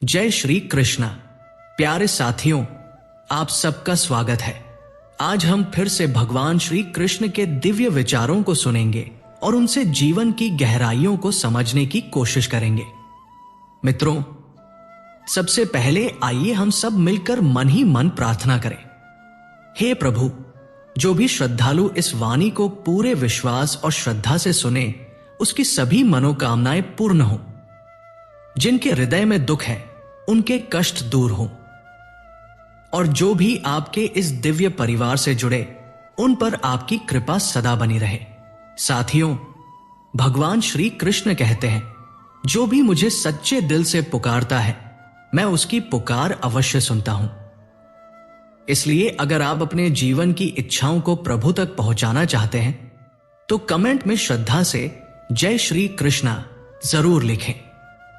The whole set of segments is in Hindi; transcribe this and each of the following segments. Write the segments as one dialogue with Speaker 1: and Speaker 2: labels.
Speaker 1: जय श्री कृष्णा। प्यारे साथियों, आप सबका स्वागत है। आज हम फिर से भगवान श्री कृष्ण के दिव्य विचारों को सुनेंगे और उनसे जीवन की गहराइयों को समझने की कोशिश करेंगे। मित्रों, सबसे पहले आइए हम सब मिलकर मन ही मन प्रार्थना करें। हे प्रभु, जो भी श्रद्धालु इस वाणी को पूरे विश्वास और श्रद्धा से सुने, उसकी सभी मनोकामनाएं पूर्ण हो। जिनके हृदय में दुख है, उनके कष्ट दूर हो। और जो भी आपके इस दिव्य परिवार से जुड़े, उन पर आपकी कृपा सदा बनी रहे। साथियों, भगवान श्री कृष्ण कहते हैं, जो भी मुझे सच्चे दिल से पुकारता है, मैं उसकी पुकार अवश्य सुनता हूं। इसलिए अगर आप अपने जीवन की इच्छाओं को प्रभु तक पहुंचाना चाहते हैं, तो कमेंट में श्रद्धा से जय श्री कृष्णा जरूर लिखें।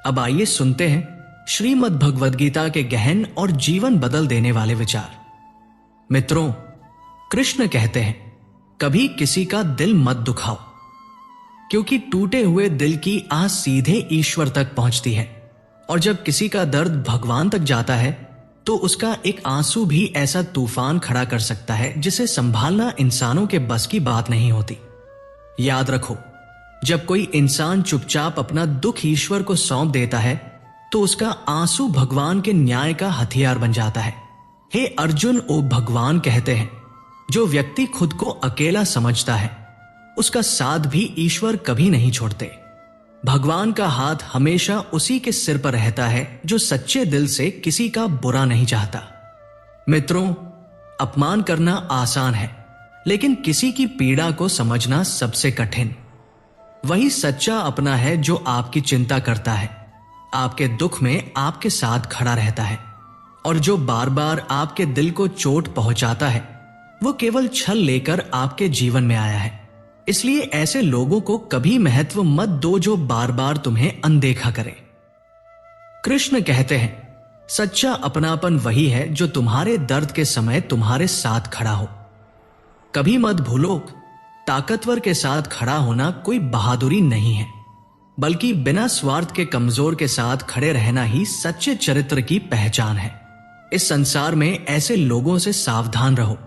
Speaker 1: अब आइए सुनते हैं श्रीमद् भगवद गीता के गहन और जीवन बदल देने वाले विचार। मित्रों, कृष्ण कहते हैं, कभी किसी का दिल मत दुखाओ, क्योंकि टूटे हुए दिल की आह सीधे ईश्वर तक पहुंचती है। और जब किसी का दर्द भगवान तक जाता है, तो उसका एक आंसू भी ऐसा तूफान खड़ा कर सकता है जिसे संभालना इंसानों के बस की बात नहीं होती। याद रखो, जब कोई इंसान चुपचाप अपना दुख ईश्वर को सौंप देता है, तो उसका आंसू भगवान के न्याय का हथियार बन जाता है। हे अर्जुन, ओ भगवान कहते हैं, जो व्यक्ति खुद को अकेला समझता है, उसका साथ भी ईश्वर कभी नहीं छोड़ते। भगवान का हाथ हमेशा उसी के सिर पर रहता है जो सच्चे दिल से किसी का बुरा नहीं चाहता। मित्रों, अपमान करना आसान है, लेकिन किसी की पीड़ा को समझना सबसे कठिन। वही सच्चा अपना है जो आपकी चिंता करता है, आपके दुख में आपके साथ खड़ा रहता है। और जो बार बार आपके दिल को चोट पहुंचाता है, वो केवल छल लेकर आपके जीवन में आया है। इसलिए ऐसे लोगों को कभी महत्व मत दो जो बार बार तुम्हें अनदेखा करे। कृष्ण कहते हैं, सच्चा अपनापन वही है जो तुम्हारे दर्द के समय तुम्हारे साथ खड़ा हो। कभी मत भूलो, ताकतवर के साथ खड़ा होना कोई बहादुरी नहीं है, बल्कि बिना स्वार्थ के कमजोर के साथ खड़े रहना ही सच्चे चरित्र की पहचान है। इस संसार में ऐसे लोगों से सावधान रहो,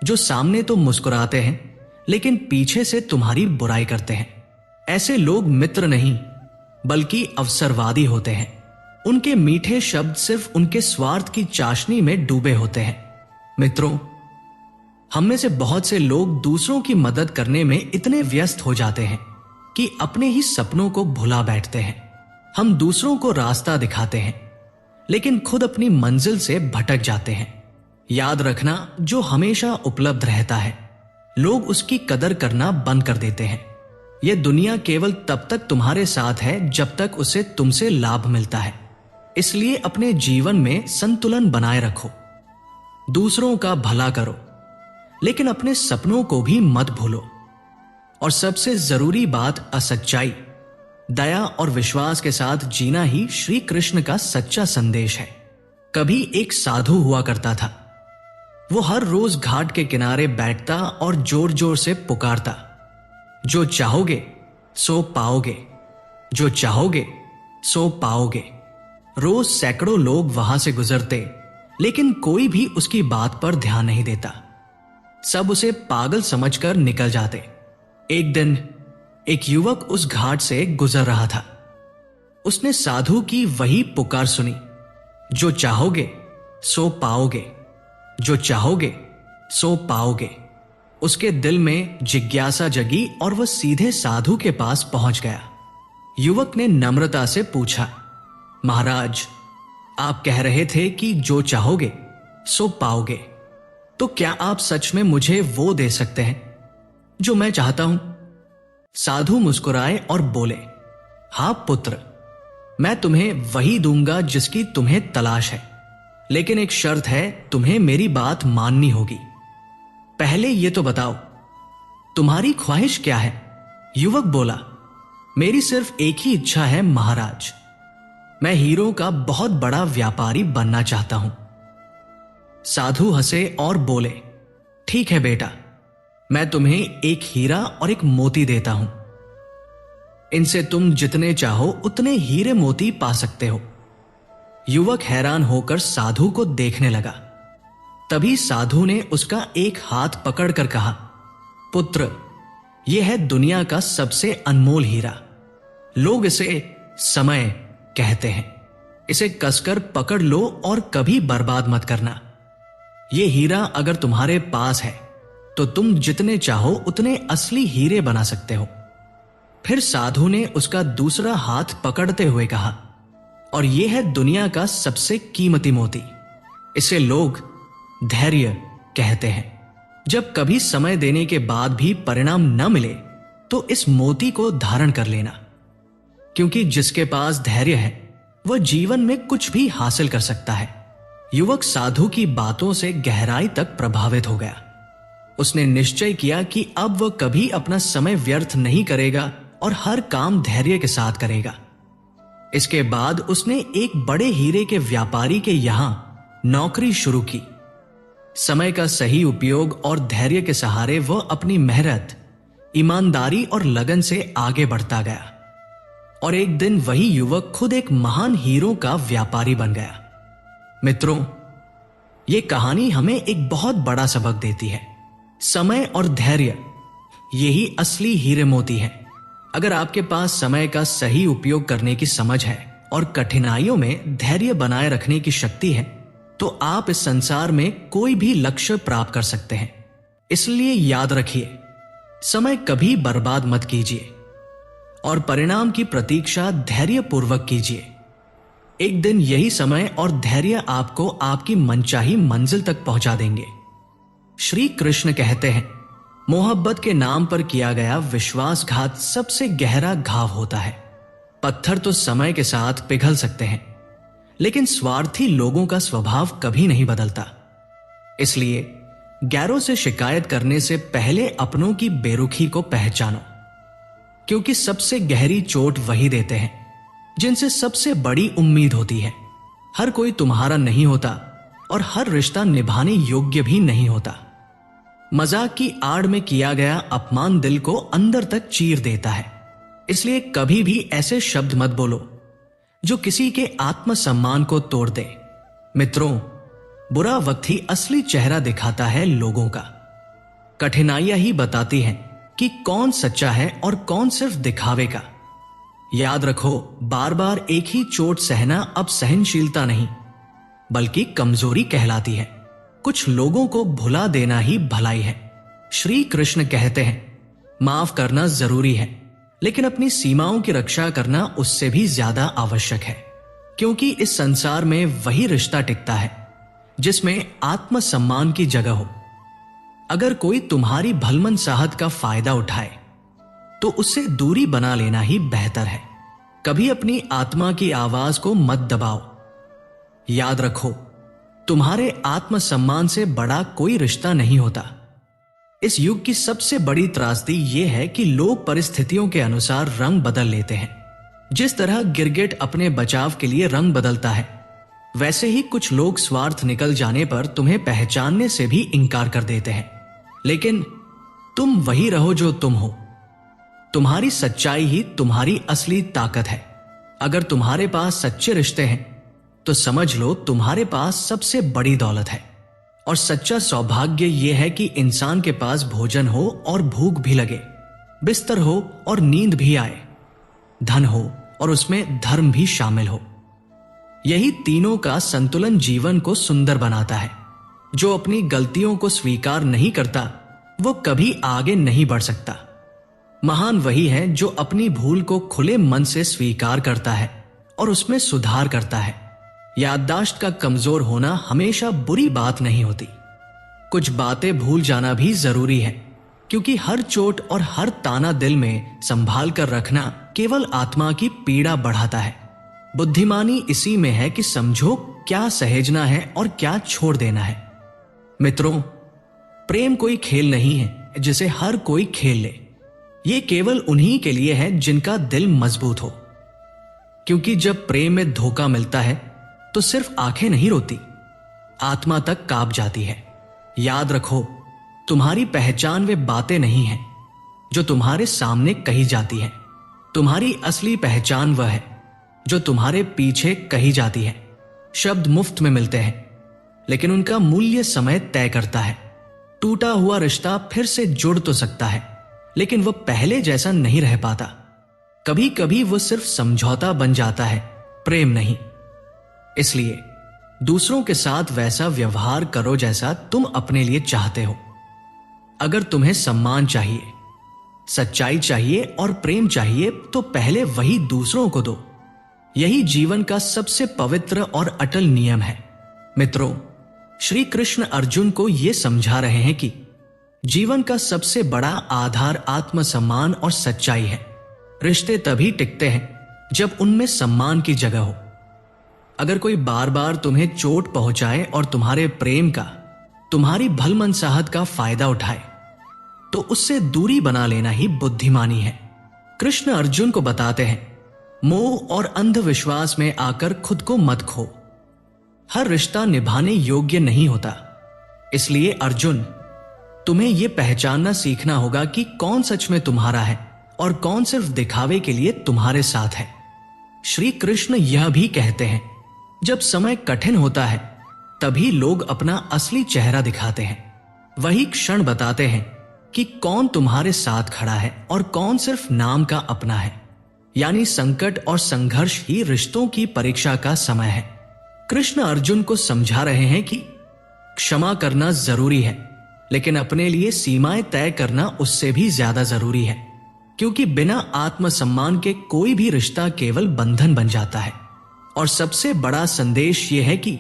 Speaker 1: जो सामने तो मुस्कुराते हैं, लेकिन पीछे से तुम्हारी बुराई करते हैं। ऐसे लोग मित्र नहीं, बल्कि अवसरवादी होते हैं। उनके मीठे शब्द सिर्फ उनके स्वार्थ की चाशनी में डूबे होते हैं। मित्रों, हम में से बहुत से लोग दूसरों की मदद करने में इतने व्यस्त हो जाते हैं कि अपने ही सपनों को भुला बैठते हैं। हम दूसरों को रास्ता दिखाते हैं, लेकिन खुद अपनी मंजिल से भटक जाते हैं। याद रखना, जो हमेशा उपलब्ध रहता है, लोग उसकी कदर करना बंद कर देते हैं। यह दुनिया केवल तब तक तुम्हारे साथ है जब तक उसे तुमसे लाभ मिलता है। इसलिए अपने जीवन में संतुलन बनाए रखो। दूसरों का भला करो, लेकिन अपने सपनों को भी मत भूलो। और सबसे जरूरी बात, असच्चाई, दया और विश्वास के साथ जीना ही श्री कृष्ण का सच्चा संदेश है। कभी एक साधु हुआ करता था। वो हर रोज घाट के किनारे बैठता और जोर जोर से पुकारता, जो चाहोगे सो पाओगे, जो चाहोगे सो पाओगे। रोज सैकड़ों लोग वहां से गुजरते, लेकिन कोई भी उसकी बात पर ध्यान नहीं देता। सब उसे पागल समझकर निकल जाते। एक दिन एक युवक उस घाट से गुजर रहा था। उसने साधु की वही पुकार सुनी, जो चाहोगे सो पाओगे, जो चाहोगे सो पाओगे। उसके दिल में जिज्ञासा जगी और वह सीधे साधु के पास पहुंच गया। युवक ने नम्रता से पूछा, महाराज, आप कह रहे थे कि जो चाहोगे सो पाओगे, तो क्या आप सच में मुझे वो दे सकते हैं जो मैं चाहता हूं? साधु मुस्कुराए और बोले, हां पुत्र, मैं तुम्हें वही दूंगा जिसकी तुम्हें तलाश है, लेकिन एक शर्त है, तुम्हें मेरी बात माननी होगी। पहले ये तो बताओ, तुम्हारी ख्वाहिश क्या है? युवक बोला, मेरी सिर्फ एक ही इच्छा है महाराज, मैं हीरों का बहुत बड़ा व्यापारी बनना चाहता हूं। साधु हंसे और बोले, ठीक है बेटा, मैं तुम्हें एक हीरा और एक मोती देता हूं। इनसे तुम जितने चाहो उतने हीरे मोती पा सकते हो। युवक हैरान होकर साधु को देखने लगा। तभी साधु ने उसका एक हाथ पकड़कर कहा, पुत्र, यह है दुनिया का सबसे अनमोल हीरा। लोग इसे समय कहते हैं। इसे कसकर पकड़ लो और कभी बर्बाद मत करना। यह हीरा अगर तुम्हारे पास है तो तुम जितने चाहो उतने असली हीरे बना सकते हो। फिर साधु ने उसका दूसरा हाथ पकड़ते हुए कहा, और यह है दुनिया का सबसे कीमती मोती। इसे लोग धैर्य कहते हैं। जब कभी समय देने के बाद भी परिणाम न मिले तो इस मोती को धारण कर लेना, क्योंकि जिसके पास धैर्य है वह जीवन में कुछ भी हासिल कर सकता है। युवक साधु की बातों से गहराई तक प्रभावित हो गया। उसने निश्चय किया कि अब वह कभी अपना समय व्यर्थ नहीं करेगा और हर काम धैर्य के साथ करेगा। इसके बाद उसने एक बड़े हीरे के व्यापारी के यहां नौकरी शुरू की। समय का सही उपयोग और धैर्य के सहारे वह अपनी मेहनत, ईमानदारी और लगन से आगे बढ़ता गया और एक दिन वही युवक खुद एक महान हीरों का व्यापारी बन गया। मित्रों, यह कहानी हमें एक बहुत बड़ा सबक देती है। समय और धैर्य यही असली हीरे मोती हैं। अगर आपके पास समय का सही उपयोग करने की समझ है और कठिनाइयों में धैर्य बनाए रखने की शक्ति है तो आप इस संसार में कोई भी लक्ष्य प्राप्त कर सकते हैं। इसलिए याद रखिए, समय कभी बर्बाद मत कीजिए और परिणाम की प्रतीक्षा धैर्यपूर्वक कीजिए। एक दिन यही समय और धैर्य आपको आपकी मनचाही मंजिल तक पहुंचा देंगे। श्री कृष्ण कहते हैं, मोहब्बत के नाम पर किया गया विश्वासघात सबसे गहरा घाव होता है। पत्थर तो समय के साथ पिघल सकते हैं, लेकिन स्वार्थी लोगों का स्वभाव कभी नहीं बदलता। इसलिए गैरों से शिकायत करने से पहले अपनों की बेरुखी को पहचानो, क्योंकि सबसे गहरी चोट वही देते हैं जिनसे सबसे बड़ी उम्मीद होती है। हर कोई तुम्हारा नहीं होता और हर रिश्ता निभाने योग्य भी नहीं होता। मजाक की आड़ में किया गया अपमान दिल को अंदर तक चीर देता है। इसलिए कभी भी ऐसे शब्द मत बोलो जो किसी के आत्मसम्मान को तोड़ दे। मित्रों, बुरा वक्त ही असली चेहरा दिखाता है लोगों का। कठिनाइयां ही बताती हैं कि कौन सच्चा है और कौन सिर्फ दिखावे का। याद रखो, बार बार एक ही चोट सहना अब सहनशीलता नहीं बल्कि कमजोरी कहलाती है। कुछ लोगों को भुला देना ही भलाई है। श्री कृष्ण कहते हैं, माफ करना जरूरी है, लेकिन अपनी सीमाओं की रक्षा करना उससे भी ज्यादा आवश्यक है, क्योंकि इस संसार में वही रिश्ता टिकता है जिसमें आत्मसम्मान की जगह हो। अगर कोई तुम्हारी भलमनसाहत का फायदा उठाए तो उससे दूरी बना लेना ही बेहतर है। कभी अपनी आत्मा की आवाज को मत दबाओ। याद रखो, तुम्हारे आत्मसम्मान से बड़ा कोई रिश्ता नहीं होता। इस युग की सबसे बड़ी त्रासदी यह है कि लोग परिस्थितियों के अनुसार रंग बदल लेते हैं। जिस तरह गिरगिट अपने बचाव के लिए रंग बदलता है, वैसे ही कुछ लोग स्वार्थ निकल जाने पर तुम्हें पहचानने से भी इनकार कर देते हैं। लेकिन तुम वही रहो जो तुम हो। तुम्हारी सच्चाई ही तुम्हारी असली ताकत है। अगर तुम्हारे पास सच्चे रिश्ते हैं तो समझ लो तुम्हारे पास सबसे बड़ी दौलत है। और सच्चा सौभाग्य यह है कि इंसान के पास भोजन हो और भूख भी लगे, बिस्तर हो और नींद भी आए, धन हो और उसमें धर्म भी शामिल हो। यही तीनों का संतुलन जीवन को सुंदर बनाता है। जो अपनी गलतियों को स्वीकार नहीं करता वो कभी आगे नहीं बढ़ सकता। महान वही है जो अपनी भूल को खुले मन से स्वीकार करता है और उसमें सुधार करता है। याददाश्त का कमजोर होना हमेशा बुरी बात नहीं होती। कुछ बातें भूल जाना भी जरूरी है, क्योंकि हर चोट और हर ताना दिल में संभाल कर रखना केवल आत्मा की पीड़ा बढ़ाता है। बुद्धिमानी इसी में है कि समझो क्या सहेजना है और क्या छोड़ देना है। मित्रों, प्रेम कोई खेल नहीं है जिसे हर कोई खेल ले। ये केवल उन्हीं के लिए है जिनका दिल मजबूत हो, क्योंकि जब प्रेम में धोखा मिलता है तो सिर्फ आंखें नहीं रोती, आत्मा तक कांप जाती है। याद रखो, तुम्हारी पहचान वे बातें नहीं हैं जो तुम्हारे सामने कही जाती हैं। तुम्हारी असली पहचान वह है जो तुम्हारे पीछे कही जाती है। शब्द मुफ्त में मिलते हैं, लेकिन उनका मूल्य समय तय करता है। टूटा हुआ रिश्ता फिर से जुड़ तो सकता है, लेकिन वह पहले जैसा नहीं रह पाता। कभी कभी वह सिर्फ समझौता बन जाता है, प्रेम नहीं। इसलिए दूसरों के साथ वैसा व्यवहार करो जैसा तुम अपने लिए चाहते हो। अगर तुम्हें सम्मान चाहिए, सच्चाई चाहिए और प्रेम चाहिए, तो पहले वही दूसरों को दो। यही जीवन का सबसे पवित्र और अटल नियम है। मित्रों, श्री कृष्ण अर्जुन को यह समझा रहे हैं कि जीवन का सबसे बड़ा आधार आत्मसम्मान और सच्चाई है। रिश्ते तभी टिकते हैं जब उनमें सम्मान की जगह हो। अगर कोई बार बार तुम्हें चोट पहुंचाए और तुम्हारे प्रेम का, तुम्हारी भलमनसाहत का फायदा उठाए, तो उससे दूरी बना लेना ही बुद्धिमानी है। कृष्ण अर्जुन को बताते हैं, मोह और अंधविश्वास में आकर खुद को मत खो। हर रिश्ता निभाने योग्य नहीं होता। इसलिए अर्जुन, तुम्हें यह पहचानना सीखना होगा कि कौन सच में तुम्हारा है और कौन सिर्फ दिखावे के लिए तुम्हारे साथ है। श्री कृष्ण यह भी कहते हैं, जब समय कठिन होता है तभी लोग अपना असली चेहरा दिखाते हैं। वही क्षण बताते हैं कि कौन तुम्हारे साथ खड़ा है और कौन सिर्फ नाम का अपना है। यानी संकट और संघर्ष ही रिश्तों की परीक्षा का समय है। कृष्ण अर्जुन को समझा रहे हैं कि क्षमा करना जरूरी है, लेकिन अपने लिए सीमाएं तय करना उससे भी ज्यादा जरूरी है, क्योंकि बिना आत्मसम्मान के कोई भी रिश्ता केवल बंधन बन जाता है। और सबसे बड़ा संदेश यह है कि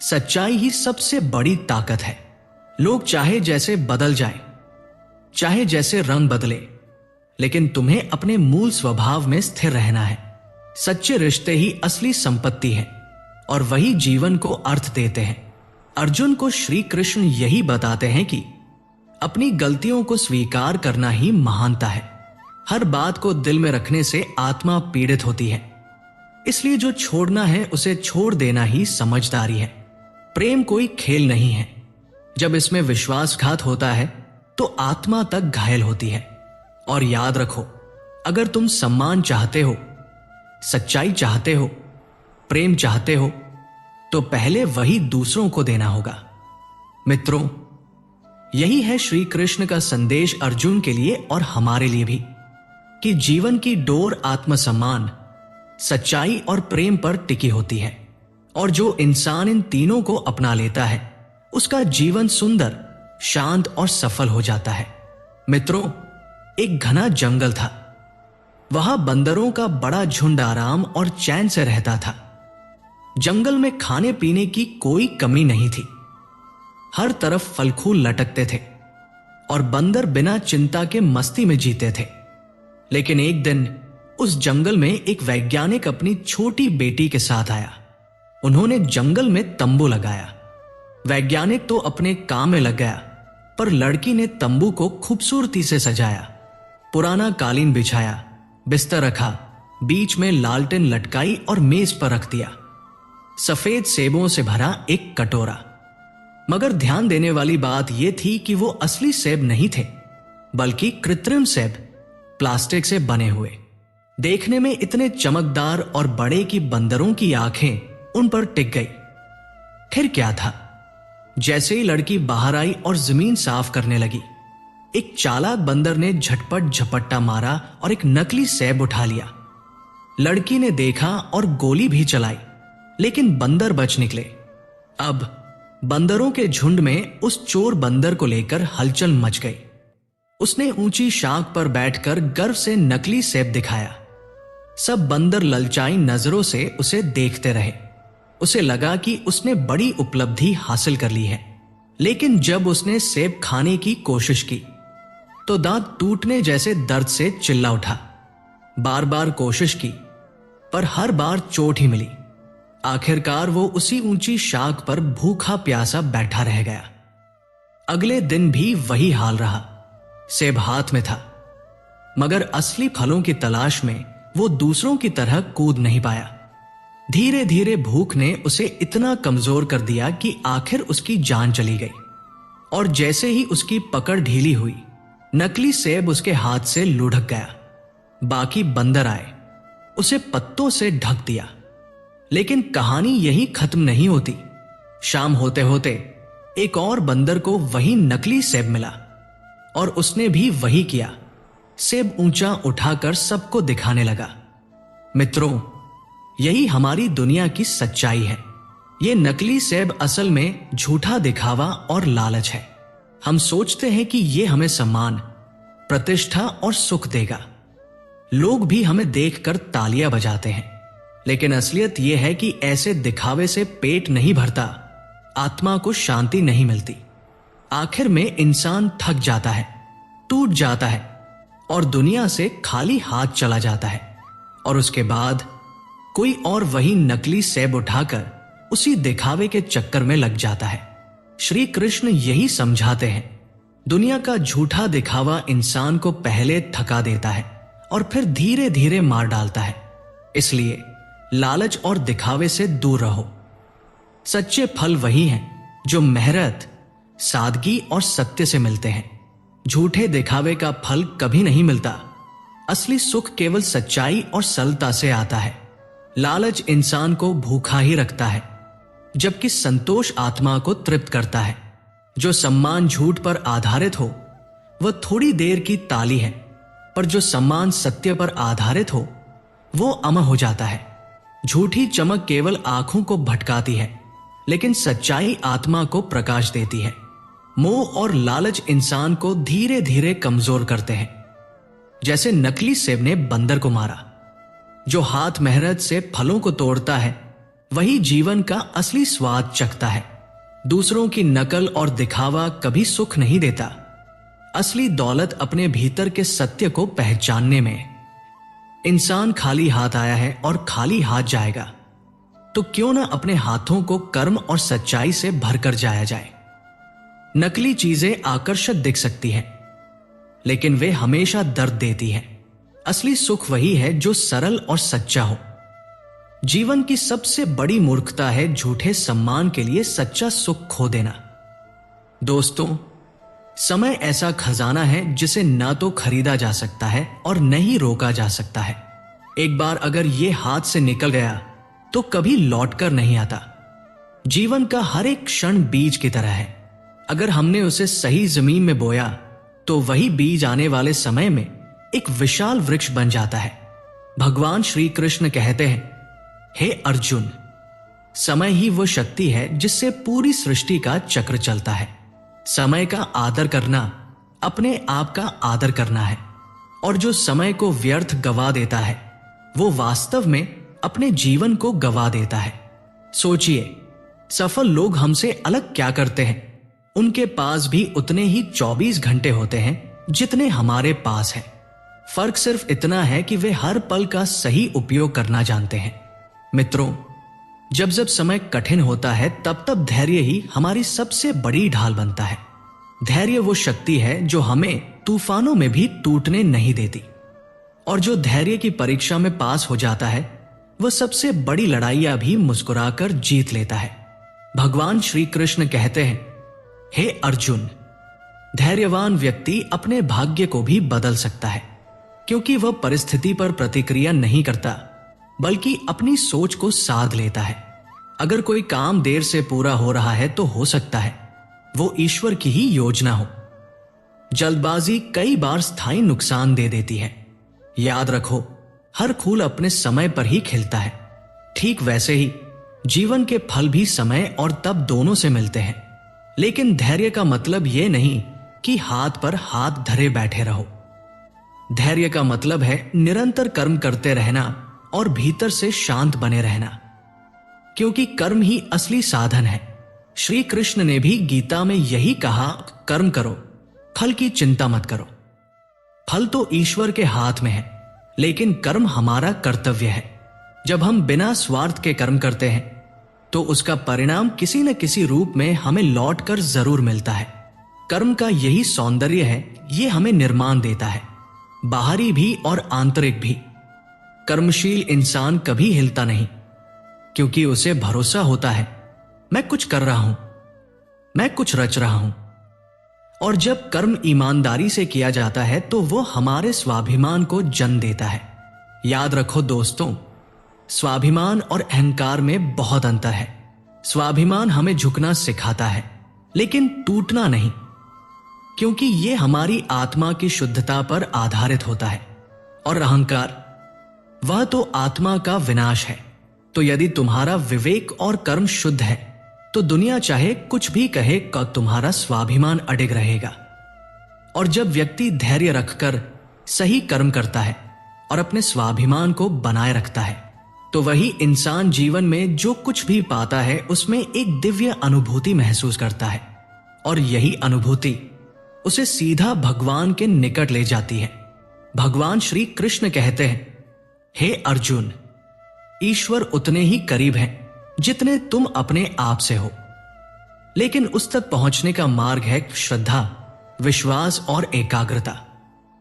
Speaker 1: सच्चाई ही सबसे बड़ी ताकत है। लोग चाहे जैसे बदल जाए, चाहे जैसे रंग बदले, लेकिन तुम्हें अपने मूल स्वभाव में स्थिर रहना है। सच्चे रिश्ते ही असली संपत्ति है और वही जीवन को अर्थ देते हैं। अर्जुन को श्री कृष्ण यही बताते हैं कि अपनी गलतियों को स्वीकार करना ही महानता है। हर बात को दिल में रखने से आत्मा पीड़ित होती है। इसलिए जो छोड़ना है उसे छोड़ देना ही समझदारी है। प्रेम कोई खेल नहीं है। जब इसमें विश्वासघात होता है तो आत्मा तक घायल होती है। और याद रखो, अगर तुम सम्मान चाहते हो, सच्चाई चाहते हो, प्रेम चाहते हो, तो पहले वही दूसरों को देना होगा। मित्रों, यही है श्री कृष्ण का संदेश अर्जुन के लिए और हमारे लिए भी, कि जीवन की डोर आत्मसम्मान, सच्चाई और प्रेम पर टिकी होती है। और जो इंसान इन तीनों को अपना लेता है, उसका जीवन सुंदर, शांत और सफल हो जाता है। मित्रों, एक घना जंगल था। वहां बंदरों का बड़ा झुंड आराम और चैन से रहता था। जंगल में खाने पीने की कोई कमी नहीं थी। हर तरफ फल फूल लटकते थे और बंदर बिना चिंता के मस्ती में जीते थे। लेकिन एक दिन उस जंगल में एक वैज्ञानिक अपनी छोटी बेटी के साथ आया। उन्होंने जंगल में तंबू लगाया। वैज्ञानिक तो अपने काम में लग गया, पर लड़की ने तंबू को खूबसूरती से सजाया। पुराना कालीन बिछाया, बिस्तर रखा, बीच में लालटेन लटकाई और मेज पर रख दिया। सफेद सेबों से भरा एक कटोरा। मगर ध्यान देने वाली बात यह थी कि वो असली सेब नहीं थे, बल्कि कृत्रिम सेब, प्लास्टिक से बने हुए, देखने में इतने चमकदार और बड़े कि बंदरों की आंखें उन पर टिक गई। फिर क्या था, जैसे ही लड़की बाहर आई और जमीन साफ करने लगी, एक चालाक बंदर ने झटपट झपट्टा मारा और एक नकली सेब उठा लिया। लड़की ने देखा और गोली भी चलाई, लेकिन बंदर बच निकले। अब बंदरों के झुंड में उस चोर बंदर को लेकर हलचल मच गई। उसने ऊंची शाख पर बैठकर गर्व से नकली सेब दिखाया। सब बंदर ललचाई नजरों से उसे देखते रहे। उसे लगा कि उसने बड़ी उपलब्धि हासिल कर ली है। लेकिन जब उसने सेब खाने की कोशिश की तो दांत टूटने जैसे दर्द से चिल्ला उठा। बार बार कोशिश की, पर हर बार चोट ही मिली। आखिरकार वो उसी ऊंची शाख पर भूखा प्यासा बैठा रह गया। अगले दिन भी वही हाल रहा। सेब हाथ में था, मगर असली फलों की तलाश में वो दूसरों की तरह कूद नहीं पाया। धीरे धीरे भूख ने उसे इतना कमजोर कर दिया कि आखिर उसकी जान चली गई। और जैसे ही उसकी पकड़ ढीली हुई, नकली सेब उसके हाथ से लुढ़क गया। बाकी बंदर आए, उसे पत्तों से ढक दिया। लेकिन कहानी यही खत्म नहीं होती। शाम होते होते एक और बंदर को वही नकली सेब मिला और उसने भी वही किया। सेब ऊंचा उठाकर सबको दिखाने लगा। मित्रों, यही हमारी दुनिया की सच्चाई है। ये नकली सेब असल में झूठा दिखावा और लालच है। हम सोचते हैं कि ये हमें सम्मान, प्रतिष्ठा और सुख देगा। लोग भी हमें देखकर तालियां बजाते हैं, लेकिन असलियत यह है कि ऐसे दिखावे से पेट नहीं भरता, आत्मा को शांति नहीं मिलती। आखिर में इंसान थक जाता है, टूट जाता है और दुनिया से खाली हाथ चला जाता है। और उसके बाद कोई और वही नकली सेब उठाकर उसी दिखावे के चक्कर में लग जाता है। श्री कृष्ण यही समझाते हैं, दुनिया का झूठा दिखावा इंसान को पहले थका देता है और फिर धीरे धीरे मार डालता है। इसलिए लालच और दिखावे से दूर रहो। सच्चे फल वही हैं जो मेहनत, सादगी और सत्य से मिलते हैं। झूठे दिखावे का फल कभी नहीं मिलता। असली सुख केवल सच्चाई और सरलता से आता है। लालच इंसान को भूखा ही रखता है, जबकि संतोष आत्मा को तृप्त करता है। जो सम्मान झूठ पर आधारित हो वह थोड़ी देर की ताली है, पर जो सम्मान सत्य पर आधारित हो वो अमर हो जाता है। झूठी चमक केवल आंखों को भटकाती है, लेकिन सच्चाई आत्मा को प्रकाश देती है। मोह और लालच इंसान को धीरे धीरे कमजोर करते हैं। जैसे नकली सेब ने बंदर को मारा। जो हाथ मेहनत से फलों को तोड़ता है वही जीवन का असली स्वाद चखता है। दूसरों की नकल और दिखावा कभी सुख नहीं देता। असली दौलत अपने भीतर के सत्य को पहचानने में। इंसान खाली हाथ आया है और खाली हाथ जाएगा, तो क्यों ना अपने हाथों को कर्म और सच्चाई से भरकर जाया जाए। नकली चीजें आकर्षक दिख सकती हैं, लेकिन वे हमेशा दर्द देती हैं। असली सुख वही है जो सरल और सच्चा हो। जीवन की सबसे बड़ी मूर्खता है झूठे सम्मान के लिए सच्चा सुख खो देना। दोस्तों, समय ऐसा खजाना है जिसे ना तो खरीदा जा सकता है और न ही रोका जा सकता है। एक बार अगर ये हाथ से निकल गया तो कभी लौटकर नहीं आता। जीवन का हर एक क्षण बीज की तरह है। अगर हमने उसे सही जमीन में बोया तो वही बीज आने वाले समय में एक विशाल वृक्ष बन जाता है। भगवान श्री कृष्ण कहते हैं, हे अर्जुन, समय ही वो शक्ति है जिससे पूरी सृष्टि का चक्र चलता है। समय का आदर करना अपने आप का आदर करना है, और जो समय को व्यर्थ गवा देता है वो वास्तव में अपने जीवन को गवा देता है। सोचिए, सफल लोग हमसे अलग क्या करते हैं? उनके पास भी उतने ही 24 घंटे होते हैं जितने हमारे पास है। फर्क सिर्फ इतना है कि वे हर पल का सही उपयोग करना जानते हैं। मित्रों, जब जब समय कठिन होता है तब तब धैर्य ही हमारी सबसे बड़ी ढाल बनता है। धैर्य वो शक्ति है जो हमें तूफानों में भी टूटने नहीं देती, और जो धैर्य की परीक्षा में पास हो जाता है वह सबसे बड़ी लड़ाइयां भी मुस्कुराकर जीत लेता है। भगवान श्री कृष्ण कहते हैं, हे अर्जुन, धैर्यवान व्यक्ति अपने भाग्य को भी बदल सकता है, क्योंकि वह परिस्थिति पर प्रतिक्रिया नहीं करता बल्कि अपनी सोच को साध लेता है। अगर कोई काम देर से पूरा हो रहा है तो हो सकता है वो ईश्वर की ही योजना हो। जल्दबाजी कई बार स्थायी नुकसान दे देती है। याद रखो, हर फूल अपने समय पर ही खिलता है। ठीक वैसे ही जीवन के फल भी समय और तब दोनों से मिलते हैं। लेकिन धैर्य का मतलब यह नहीं कि हाथ पर हाथ धरे बैठे रहो। धैर्य का मतलब है निरंतर कर्म करते रहना और भीतर से शांत बने रहना, क्योंकि कर्म ही असली साधन है। श्री कृष्ण ने भी गीता में यही कहा, कर्म करो, फल की चिंता मत करो। फल तो ईश्वर के हाथ में है, लेकिन कर्म हमारा कर्तव्य है। जब हम बिना स्वार्थ के कर्म करते हैं तो उसका परिणाम किसी न किसी रूप में हमें लौटकर जरूर मिलता है। कर्म का यही सौंदर्य है, ये हमें निर्माण देता है, बाहरी भी और आंतरिक भी। कर्मशील इंसान कभी हिलता नहीं, क्योंकि उसे भरोसा होता है, मैं कुछ कर रहा हूं, मैं कुछ रच रहा हूं। और जब कर्म ईमानदारी से किया जाता है तो वो हमारे स्वाभिमान को जन्म देता है। याद रखो दोस्तों, स्वाभिमान और अहंकार में बहुत अंतर है। स्वाभिमान हमें झुकना सिखाता है, लेकिन टूटना नहीं, क्योंकि ये हमारी आत्मा की शुद्धता पर आधारित होता है। और अहंकार, वह तो आत्मा का विनाश है। तो यदि तुम्हारा विवेक और कर्म शुद्ध है, तो दुनिया चाहे कुछ भी कहे, तुम्हारा स्वाभिमान अडिग रहेगा। और जब व्यक्ति धैर्य रखकर सही कर्म करता है और अपने स्वाभिमान को बनाए रखता है, तो वही इंसान जीवन में जो कुछ भी पाता है उसमें एक दिव्य अनुभूति महसूस करता है। और यही अनुभूति उसे सीधा भगवान के निकट ले जाती है। भगवान श्री कृष्ण कहते हैं, हे अर्जुन, ईश्वर उतने ही करीब हैं जितने तुम अपने आप से हो। लेकिन उस तक पहुंचने का मार्ग है श्रद्धा, विश्वास और एकाग्रता।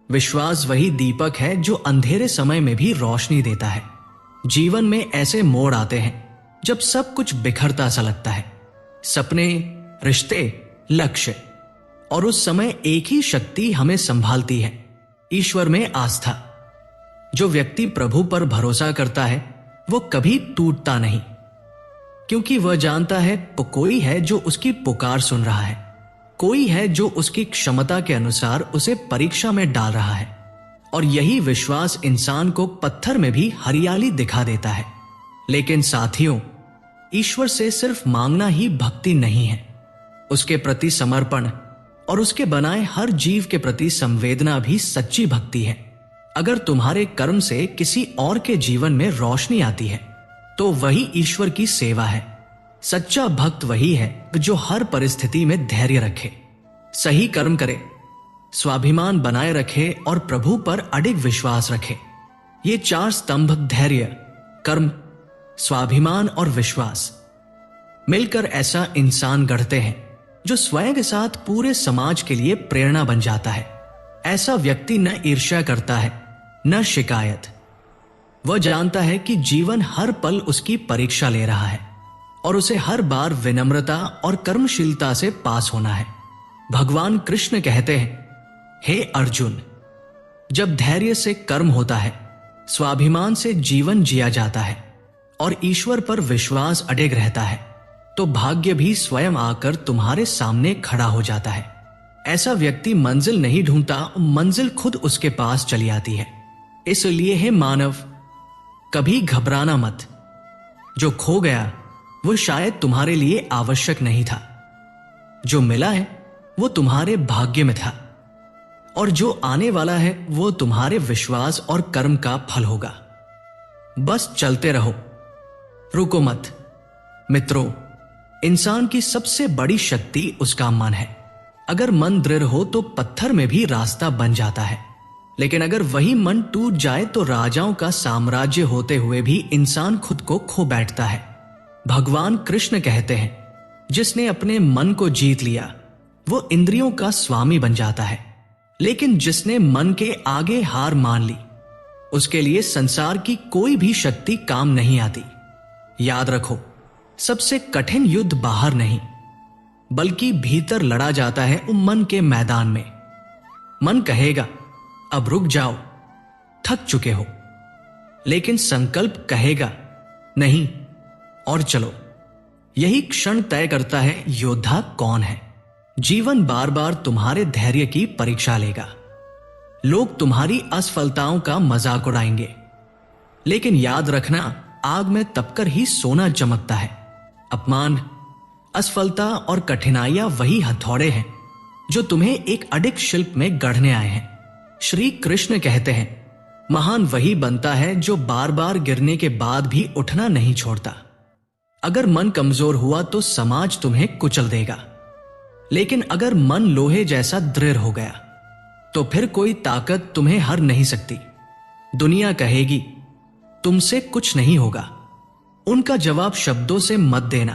Speaker 1: विश्वास वही दीपक है जो अंधेरे समय में भी रोशनी देता है। जीवन में ऐसे मोड़ आते हैं जब सब कुछ बिखरता सा लगता है, सपने, रिश्ते, लक्ष्य, और उस समय एक ही शक्ति हमें संभालती है, ईश्वर में आस्था। जो व्यक्ति प्रभु पर भरोसा करता है वो कभी टूटता नहीं, क्योंकि वह जानता है कोई है जो उसकी पुकार सुन रहा है, कोई है जो उसकी क्षमता के अनुसार उसे परीक्षा में डाल रहा है। और यही विश्वास इंसान को पत्थर में भी हरियाली दिखा देता है। लेकिन साथियों, ईश्वर से सिर्फ मांगना ही भक्ति नहीं है, उसके प्रति समर्पण और उसके बनाए हर जीव के प्रति संवेदना भी सच्ची भक्ति है। अगर तुम्हारे कर्म से किसी और के जीवन में रोशनी आती है, तो वही ईश्वर की सेवा है। सच्चा भक्त वही है जो हर परिस्थिति में धैर्य रखे, सही कर्म करे, स्वाभिमान बनाए रखे और प्रभु पर अडिग विश्वास रखे। ये चार स्तंभ, धैर्य, कर्म, स्वाभिमान और विश्वास, मिलकर ऐसा इंसान गढ़ते हैं जो स्वयं के साथ पूरे समाज के लिए प्रेरणा बन जाता है। ऐसा व्यक्ति न ईर्ष्या करता है, न शिकायत। वह जानता है कि जीवन हर पल उसकी परीक्षा ले रहा है और उसे हर बार विनम्रता और कर्मशीलता से पास होना है। भगवान कृष्ण कहते हैं, हे अर्जुन, जब धैर्य से कर्म होता है, स्वाभिमान से जीवन जिया जाता है और ईश्वर पर विश्वास अडिग रहता है, तो भाग्य भी स्वयं आकर तुम्हारे सामने खड़ा हो जाता है। ऐसा व्यक्ति मंजिल नहीं ढूंढता, मंजिल खुद उसके पास चली आती है। इसलिए हे मानव, कभी घबराना मत। जो खो गया वो शायद तुम्हारे लिए आवश्यक नहीं था, जो मिला है वो तुम्हारे भाग्य में था, और जो आने वाला है वो तुम्हारे विश्वास और कर्म का फल होगा। बस चलते रहो, रुको मत। मित्रों, इंसान की सबसे बड़ी शक्ति उसका मन है। अगर मन दृढ़ हो तो पत्थर में भी रास्ता बन जाता है, लेकिन अगर वही मन टूट जाए तो राजाओं का साम्राज्य होते हुए भी इंसान खुद को खो बैठता है। भगवान कृष्ण कहते हैं, जिसने अपने मन को जीत लिया वो इंद्रियों का स्वामी बन जाता है, लेकिन जिसने मन के आगे हार मान ली उसके लिए संसार की कोई भी शक्ति काम नहीं आती। याद रखो, सबसे कठिन युद्ध बाहर नहीं बल्कि भीतर लड़ा जाता है, मन के मैदान में। मन कहेगा अब रुक जाओ, थक चुके हो, लेकिन संकल्प कहेगा नहीं, और चलो। यही क्षण तय करता है योद्धा कौन है। जीवन बार बार तुम्हारे धैर्य की परीक्षा लेगा। लोग तुम्हारी असफलताओं का मजाक उड़ाएंगे, लेकिन याद रखना, आग में तपकर ही सोना चमकता है। अपमान, असफलता और कठिनाइयां वही हथौड़े हैं जो तुम्हें एक अडिग शिल्प में गढ़ने आए हैं। श्री कृष्ण कहते हैं, महान वही बनता है जो बार बार गिरने के बाद भी उठना नहीं छोड़ता। अगर मन कमजोर हुआ तो समाज तुम्हें कुचल देगा, लेकिन अगर मन लोहे जैसा दृढ़ हो गया तो फिर कोई ताकत तुम्हें हर नहीं सकती। दुनिया कहेगी तुमसे कुछ नहीं होगा, उनका जवाब शब्दों से मत देना,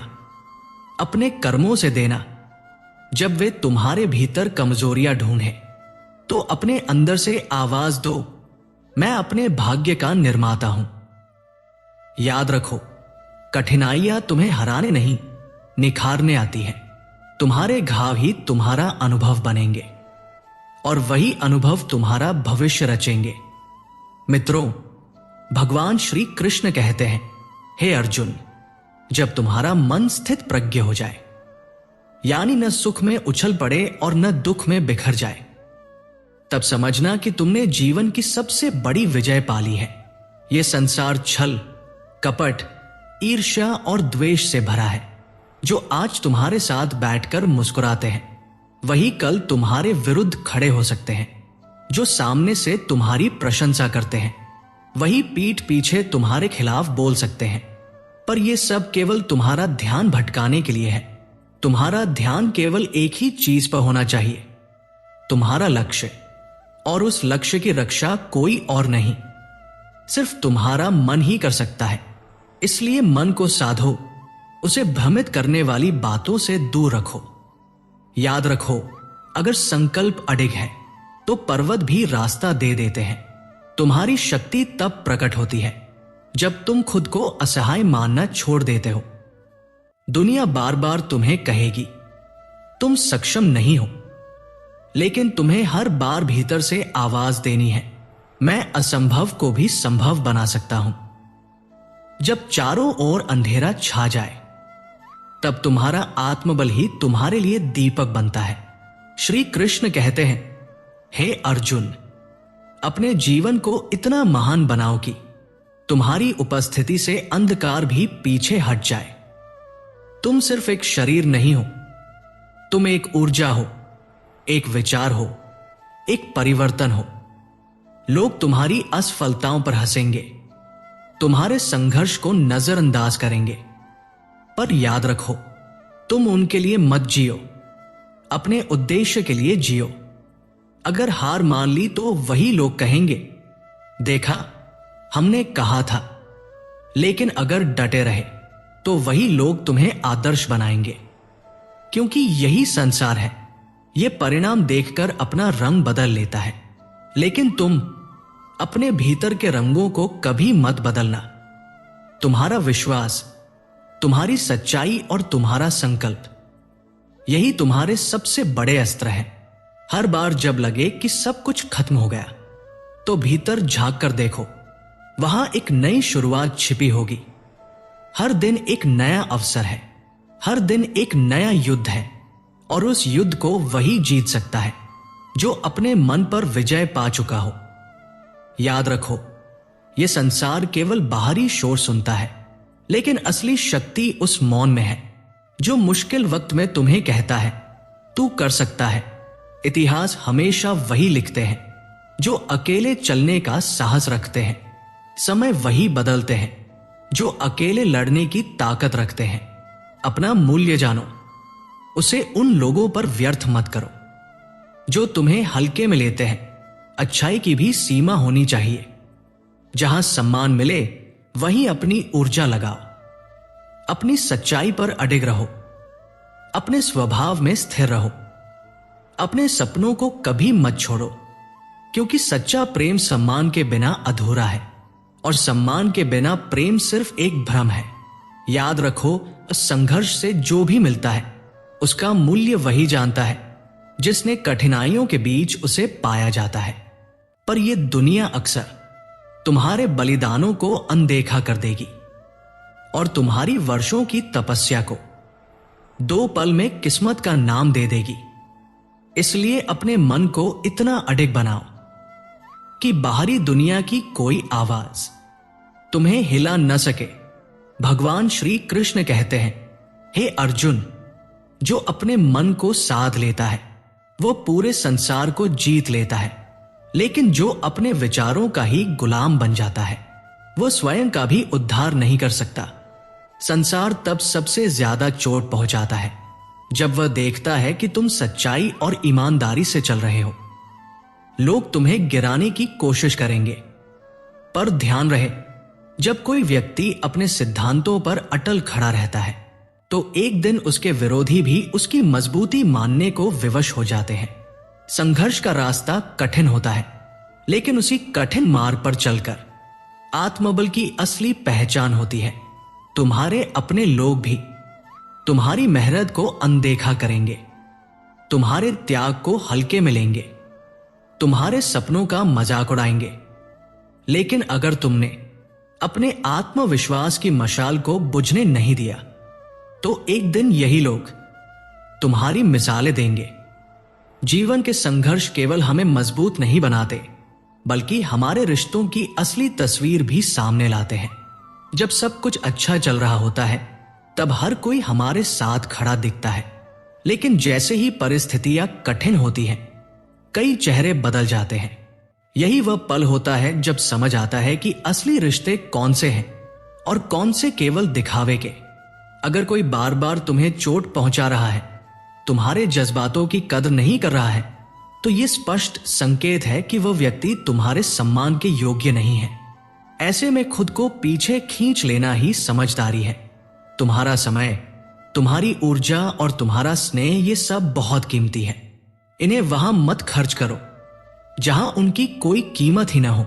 Speaker 1: अपने कर्मों से देना। जब वे तुम्हारे भीतर कमजोरियां ढूंढें तो अपने अंदर से आवाज दो, मैं अपने भाग्य का निर्माता हूं। याद रखो, कठिनाइयां तुम्हें हराने नहीं, निखारने आती हैं। तुम्हारे घाव ही तुम्हारा अनुभव बनेंगे और वही अनुभव तुम्हारा भविष्य रचेंगे। मित्रों, भगवान श्री कृष्ण कहते हैं, हे अर्जुन, जब तुम्हारा मन स्थित प्रज्ञ हो जाए, यानी न सुख में उछल पड़े और न दुख में बिखर जाए, तब समझना कि तुमने जीवन की सबसे बड़ी विजय पाली है। यह संसार छल, कपट, ईर्ष्या और द्वेष से भरा है। जो आज तुम्हारे साथ बैठकर मुस्कुराते हैं, वही कल तुम्हारे विरुद्ध खड़े हो सकते हैं। जो सामने से तुम्हारी प्रशंसा करते हैं, वही पीठ पीछे तुम्हारे खिलाफ बोल सकते हैं। पर यह सब केवल तुम्हारा ध्यान भटकाने के लिए है। तुम्हारा ध्यान केवल एक ही चीज पर होना चाहिए, तुम्हारा लक्ष्य, और उस लक्ष्य की रक्षा कोई और नहीं, सिर्फ तुम्हारा मन ही कर सकता है। इसलिए मन को साधो, उसे भ्रमित करने वाली बातों से दूर रखो। याद रखो, अगर संकल्प अडिग है तो पर्वत भी रास्ता दे देते हैं। तुम्हारी शक्ति तब प्रकट होती है जब तुम खुद को असहाय मानना छोड़ देते हो। दुनिया बार बार तुम्हें कहेगी तुम सक्षम नहीं हो, लेकिन तुम्हें हर बार भीतर से आवाज देनी है, मैं असंभव को भी संभव बना सकता हूं। जब चारों ओर अंधेरा छा जाए, तब तुम्हारा आत्मबल ही तुम्हारे लिए दीपक बनता है। श्री कृष्ण कहते हैं, हे अर्जुन, अपने जीवन को इतना महान बनाओ कि तुम्हारी उपस्थिति से अंधकार भी पीछे हट जाए। तुम सिर्फ एक शरीर नहीं हो, तुम एक ऊर्जा हो, एक विचार हो, एक परिवर्तन हो। लोग तुम्हारी असफलताओं पर हंसेंगे, तुम्हारे संघर्ष को नजरअंदाज करेंगे, पर याद रखो, तुम उनके लिए मत जियो, अपने उद्देश्य के लिए जियो। अगर हार मान ली तो वही लोग कहेंगे, देखा हमने कहा था। लेकिन अगर डटे रहे तो वही लोग तुम्हें आदर्श बनाएंगे, क्योंकि यही संसार है। यह परिणाम देखकर अपना रंग बदल लेता है, लेकिन तुम अपने भीतर के रंगों को कभी मत बदलना। तुम्हारा विश्वास, तुम्हारी सच्चाई और तुम्हारा संकल्प, यही तुम्हारे सबसे बड़े अस्त्र हैं। हर बार जब लगे कि सब कुछ खत्म हो गया, तो भीतर झांक कर देखो, वहां एक नई शुरुआत छिपी होगी। हर दिन एक नया अवसर है, हर दिन एक नया युद्ध है, और उस युद्ध को वही जीत सकता है जो अपने मन पर विजय पा चुका हो। याद रखो, यह संसार केवल बाहरी शोर सुनता है, लेकिन असली शक्ति उस मौन में है जो मुश्किल वक्त में तुम्हें कहता है तू कर सकता है। इतिहास हमेशा वही लिखते हैं जो अकेले चलने का साहस रखते हैं। समय वही बदलते हैं जो अकेले लड़ने की ताकत रखते हैं। अपना मूल्य जानो, उसे उन लोगों पर व्यर्थ मत करो जो तुम्हें हल्के में लेते हैं। अच्छाई की भी सीमा होनी चाहिए। जहां सम्मान मिले वहीं अपनी ऊर्जा लगाओ। अपनी सच्चाई पर अडिग रहो, अपने स्वभाव में स्थिर रहो, अपने सपनों को कभी मत छोड़ो, क्योंकि सच्चा प्रेम सम्मान के बिना अधूरा है, और सम्मान के बिना प्रेम सिर्फ एक भ्रम है। याद रखो, संघर्ष से जो भी मिलता है उसका मूल्य वही जानता है जिसने कठिनाइयों के बीच उसे पाया जाता है। पर यह दुनिया अक्सर तुम्हारे बलिदानों को अनदेखा कर देगी और तुम्हारी वर्षों की तपस्या को 2 पल में किस्मत का नाम दे देगी। इसलिए अपने मन को इतना अडिग बनाओ कि बाहरी दुनिया की कोई आवाज तुम्हें हिला न सके। भगवान श्री कृष्ण कहते हैं, हे अर्जुन, जो अपने मन को साध लेता है वो पूरे संसार को जीत लेता है, लेकिन जो अपने विचारों का ही गुलाम बन जाता है वो स्वयं का भी उद्धार नहीं कर सकता। संसार तब सबसे ज्यादा चोट पहुंचाता है जब वह देखता है कि तुम सच्चाई और ईमानदारी से चल रहे हो। लोग तुम्हें गिराने की कोशिश करेंगे, पर ध्यान रहे, जब कोई व्यक्ति अपने सिद्धांतों पर अटल खड़ा रहता है तो एक दिन उसके विरोधी भी उसकी मजबूती मानने को विवश हो जाते हैं। संघर्ष का रास्ता कठिन होता है, लेकिन उसी कठिन मार्ग पर चलकर आत्मबल की असली पहचान होती है। तुम्हारे अपने लोग भी तुम्हारी मेहनत को अनदेखा करेंगे, तुम्हारे त्याग को हल्के में लेंगे, तुम्हारे सपनों का मजाक उड़ाएंगे। लेकिन अगर तुमने अपने आत्मविश्वास की मशाल को बुझने नहीं दिया, तो एक दिन यही लोग तुम्हारी मिसालें देंगे। जीवन के संघर्ष केवल हमें मजबूत नहीं बनाते, बल्कि हमारे रिश्तों की असली तस्वीर भी सामने लाते हैं। जब सब कुछ अच्छा चल रहा होता है, तब हर कोई हमारे साथ खड़ा दिखता है, लेकिन जैसे ही परिस्थितियां कठिन होती हैं, कई चेहरे बदल जाते हैं। यही वह पल होता है जब समझ आता है कि असली रिश्ते कौन से हैं और कौन से केवल दिखावे के। अगर कोई बार बार तुम्हें चोट पहुंचा रहा है, तुम्हारे जज्बातों की कदर नहीं कर रहा है, तो यह स्पष्ट संकेत है कि वह व्यक्ति तुम्हारे सम्मान के योग्य नहीं है। ऐसे में खुद को पीछे खींच लेना ही समझदारी है। तुम्हारा समय, तुम्हारी ऊर्जा और तुम्हारा स्नेह, ये सब बहुत कीमती है। इन्हें वहां मत खर्च करो जहां उनकी कोई कीमत ही ना हो।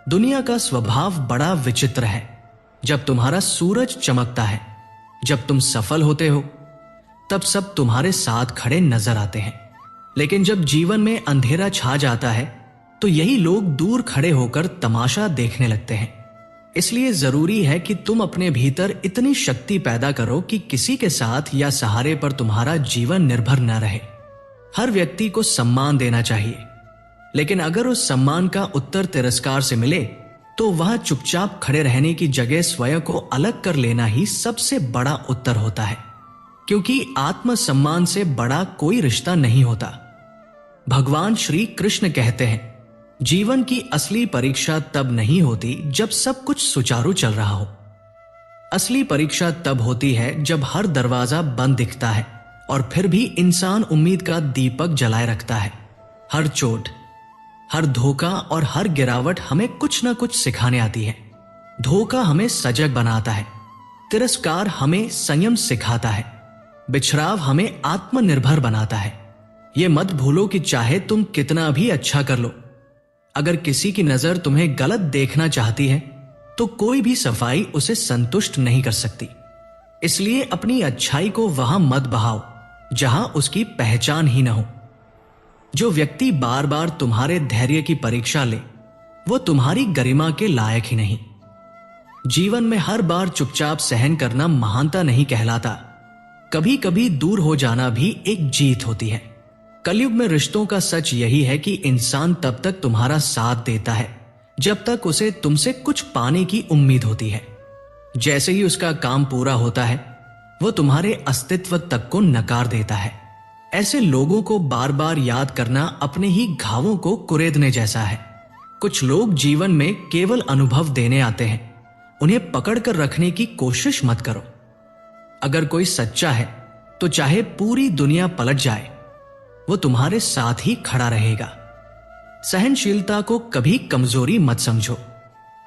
Speaker 1: दुनिया का स्वभाव बड़ा विचित्र है। जब तुम्हारा सूरज चमकता है, जब तुम सफल होते हो, तब सब तुम्हारे साथ खड़े नजर आते हैं। लेकिन जब जीवन में अंधेरा छा जाता है, तो यही लोग दूर खड़े होकर तमाशा देखने लगते हैं। इसलिए जरूरी है कि तुम अपने भीतर इतनी शक्ति पैदा करो कि किसी के साथ या सहारे पर तुम्हारा जीवन निर्भर न रहे। हर व्यक्ति को सम्मान देना चाहिए, लेकिन अगर उस सम्मान का उत्तर तिरस्कार से मिले, तो वह चुपचाप खड़े रहने की जगह स्वयं को अलग कर लेना ही सबसे बड़ा उत्तर होता है। क्योंकि आत्मसम्मान से बड़ा कोई रिश्ता नहीं होता। भगवान श्री कृष्ण कहते हैं, जीवन की असली परीक्षा तब नहीं होती जब सब कुछ सुचारू चल रहा हो। असली परीक्षा तब होती है जब हर दरवाजा बंद दिखता है और फिर भी इंसान उम्मीद का दीपक जलाए रखता है। हर चोट, हर धोखा और हर गिरावट हमें कुछ न कुछ सिखाने आती है। धोखा हमें सजग बनाता है, तिरस्कार हमें संयम सिखाता है, बिछड़ाव हमें आत्मनिर्भर बनाता है। यह मत भूलो कि चाहे तुम कितना भी अच्छा कर लो, अगर किसी की नजर तुम्हें गलत देखना चाहती है, तो कोई भी सफाई उसे संतुष्ट नहीं कर सकती। इसलिए अपनी अच्छाई को वहां मत बहाओ जहां उसकी पहचान ही न हो। जो व्यक्ति बार बार तुम्हारे धैर्य की परीक्षा ले, वो तुम्हारी गरिमा के लायक ही नहीं। जीवन में हर बार चुपचाप सहन करना महानता नहीं कहलाता। कभी कभी दूर हो जाना भी एक जीत होती है। कलयुग में रिश्तों का सच यही है कि इंसान तब तक तुम्हारा साथ देता है जब तक उसे तुमसे कुछ पाने की उम्मीद होती है। जैसे ही उसका काम पूरा होता है, वो तुम्हारे अस्तित्व तक को नकार देता है। ऐसे लोगों को बार बार याद करना अपने ही घावों को कुरेदने जैसा है। कुछ लोग जीवन में केवल अनुभव देने आते हैं, उन्हें पकड़कर रखने की कोशिश मत करो। अगर कोई सच्चा है, तो चाहे पूरी दुनिया पलट जाए, वो तुम्हारे साथ ही खड़ा रहेगा। सहनशीलता को कभी कमजोरी मत समझो।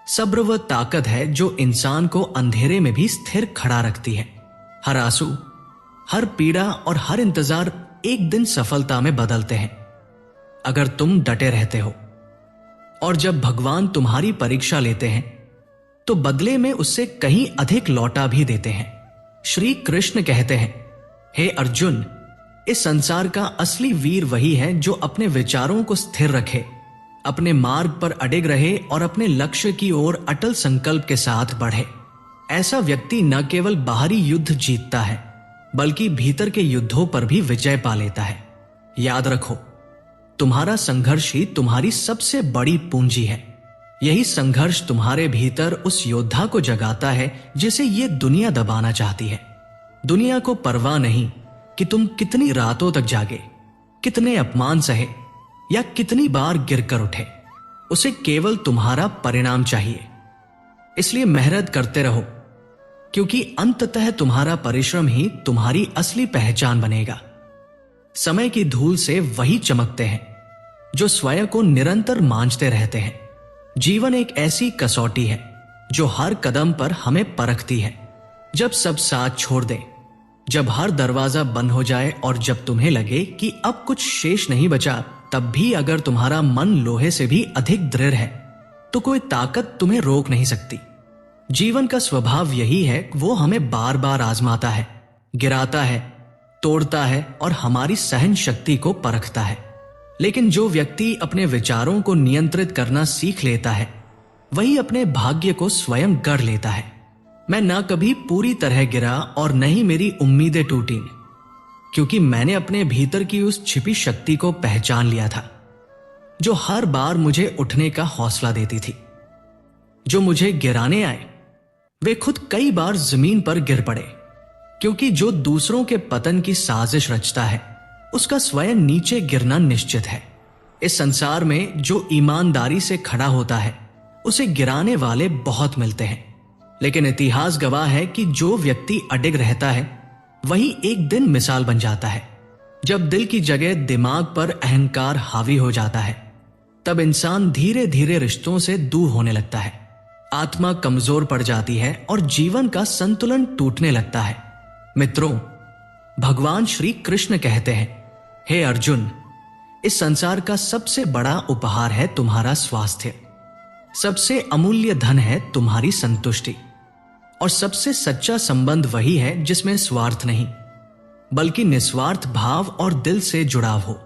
Speaker 1: सब्र वह ताकत है जो इंसान को अंधेरे में भी स्थिर खड़ा रखती है। हर आंसू, हर पीड़ा और हर इंतजार एक दिन सफलता में बदलते हैं, अगर तुम डटे रहते हो। और जब भगवान तुम्हारी परीक्षा लेते हैं, तो बदले में उससे कहीं अधिक लौटा भी देते हैं। श्री कृष्ण कहते हैं, हे अर्जुन, इस संसार का असली वीर वही है जो अपने विचारों को स्थिर रखे, अपने मार्ग पर अडिग रहे और अपने लक्ष्य की ओर अटल संकल्प के साथ बढ़े। ऐसा व्यक्ति न केवल बाहरी युद्ध जीतता है, बल्कि भीतर के युद्धों पर भी विजय पा लेता है। याद रखो, तुम्हारा संघर्ष ही तुम्हारी सबसे बड़ी पूंजी है। यही संघर्ष तुम्हारे भीतर उस योद्धा को जगाता है जिसे ये दुनिया दबाना चाहती है। दुनिया को परवाह नहीं कि तुम कितनी रातों तक जागे, कितने अपमान सहे या कितनी बार गिरकर उठे। उसे केवल तुम्हारा परिणाम चाहिए। इसलिए मेहनत करते रहो, क्योंकि अंततः तुम्हारा परिश्रम ही तुम्हारी असली पहचान बनेगा। समय की धूल से वही चमकते हैं जो स्वयं को निरंतर मांझते रहते हैं। जीवन एक ऐसी कसौटी है जो हर कदम पर हमें परखती है। जब सब साथ छोड़ दे, जब हर दरवाजा बंद हो जाए और जब तुम्हें लगे कि अब कुछ शेष नहीं बचा, तब भी अगर तुम्हारा मन लोहे से भी अधिक दृढ़ है, तो कोई ताकत तुम्हें रोक नहीं सकती। जीवन का स्वभाव यही है, वो हमें बार बार आजमाता है, गिराता है, तोड़ता है और हमारी सहन शक्ति को परखता है। लेकिन जो व्यक्ति अपने विचारों को नियंत्रित करना सीख लेता है, वही अपने भाग्य को स्वयं गढ़ लेता है। मैं ना कभी पूरी तरह गिरा और न ही मेरी उम्मीदें टूटी, क्योंकि मैंने अपने भीतर की उस छिपी शक्ति को पहचान लिया था, जो हर बार मुझे उठने का हौसला देती थी। जो मुझे गिराने आए वे खुद कई बार जमीन पर गिर पड़े, क्योंकि जो दूसरों के पतन की साजिश रचता है उसका स्वयं नीचे गिरना निश्चित है। इस संसार में जो ईमानदारी से खड़ा होता है उसे गिराने वाले बहुत मिलते हैं, लेकिन इतिहास गवाह है कि जो व्यक्ति अडिग रहता है वही एक दिन मिसाल बन जाता है। जब दिल की जगह दिमाग पर अहंकार हावी हो जाता है तब इंसान धीरे धीरे रिश्तों से दूर होने लगता है, आत्मा कमजोर पड़ जाती है और जीवन का संतुलन टूटने लगता है। मित्रों, भगवान श्री कृष्ण कहते हैं, हे अर्जुन, इस संसार का सबसे बड़ा उपहार है तुम्हारा स्वास्थ्य, सबसे अमूल्य धन है तुम्हारी संतुष्टि, और सबसे सच्चा संबंध वही है जिसमें स्वार्थ नहीं बल्कि निस्वार्थ भाव और दिल से जुड़ाव हो।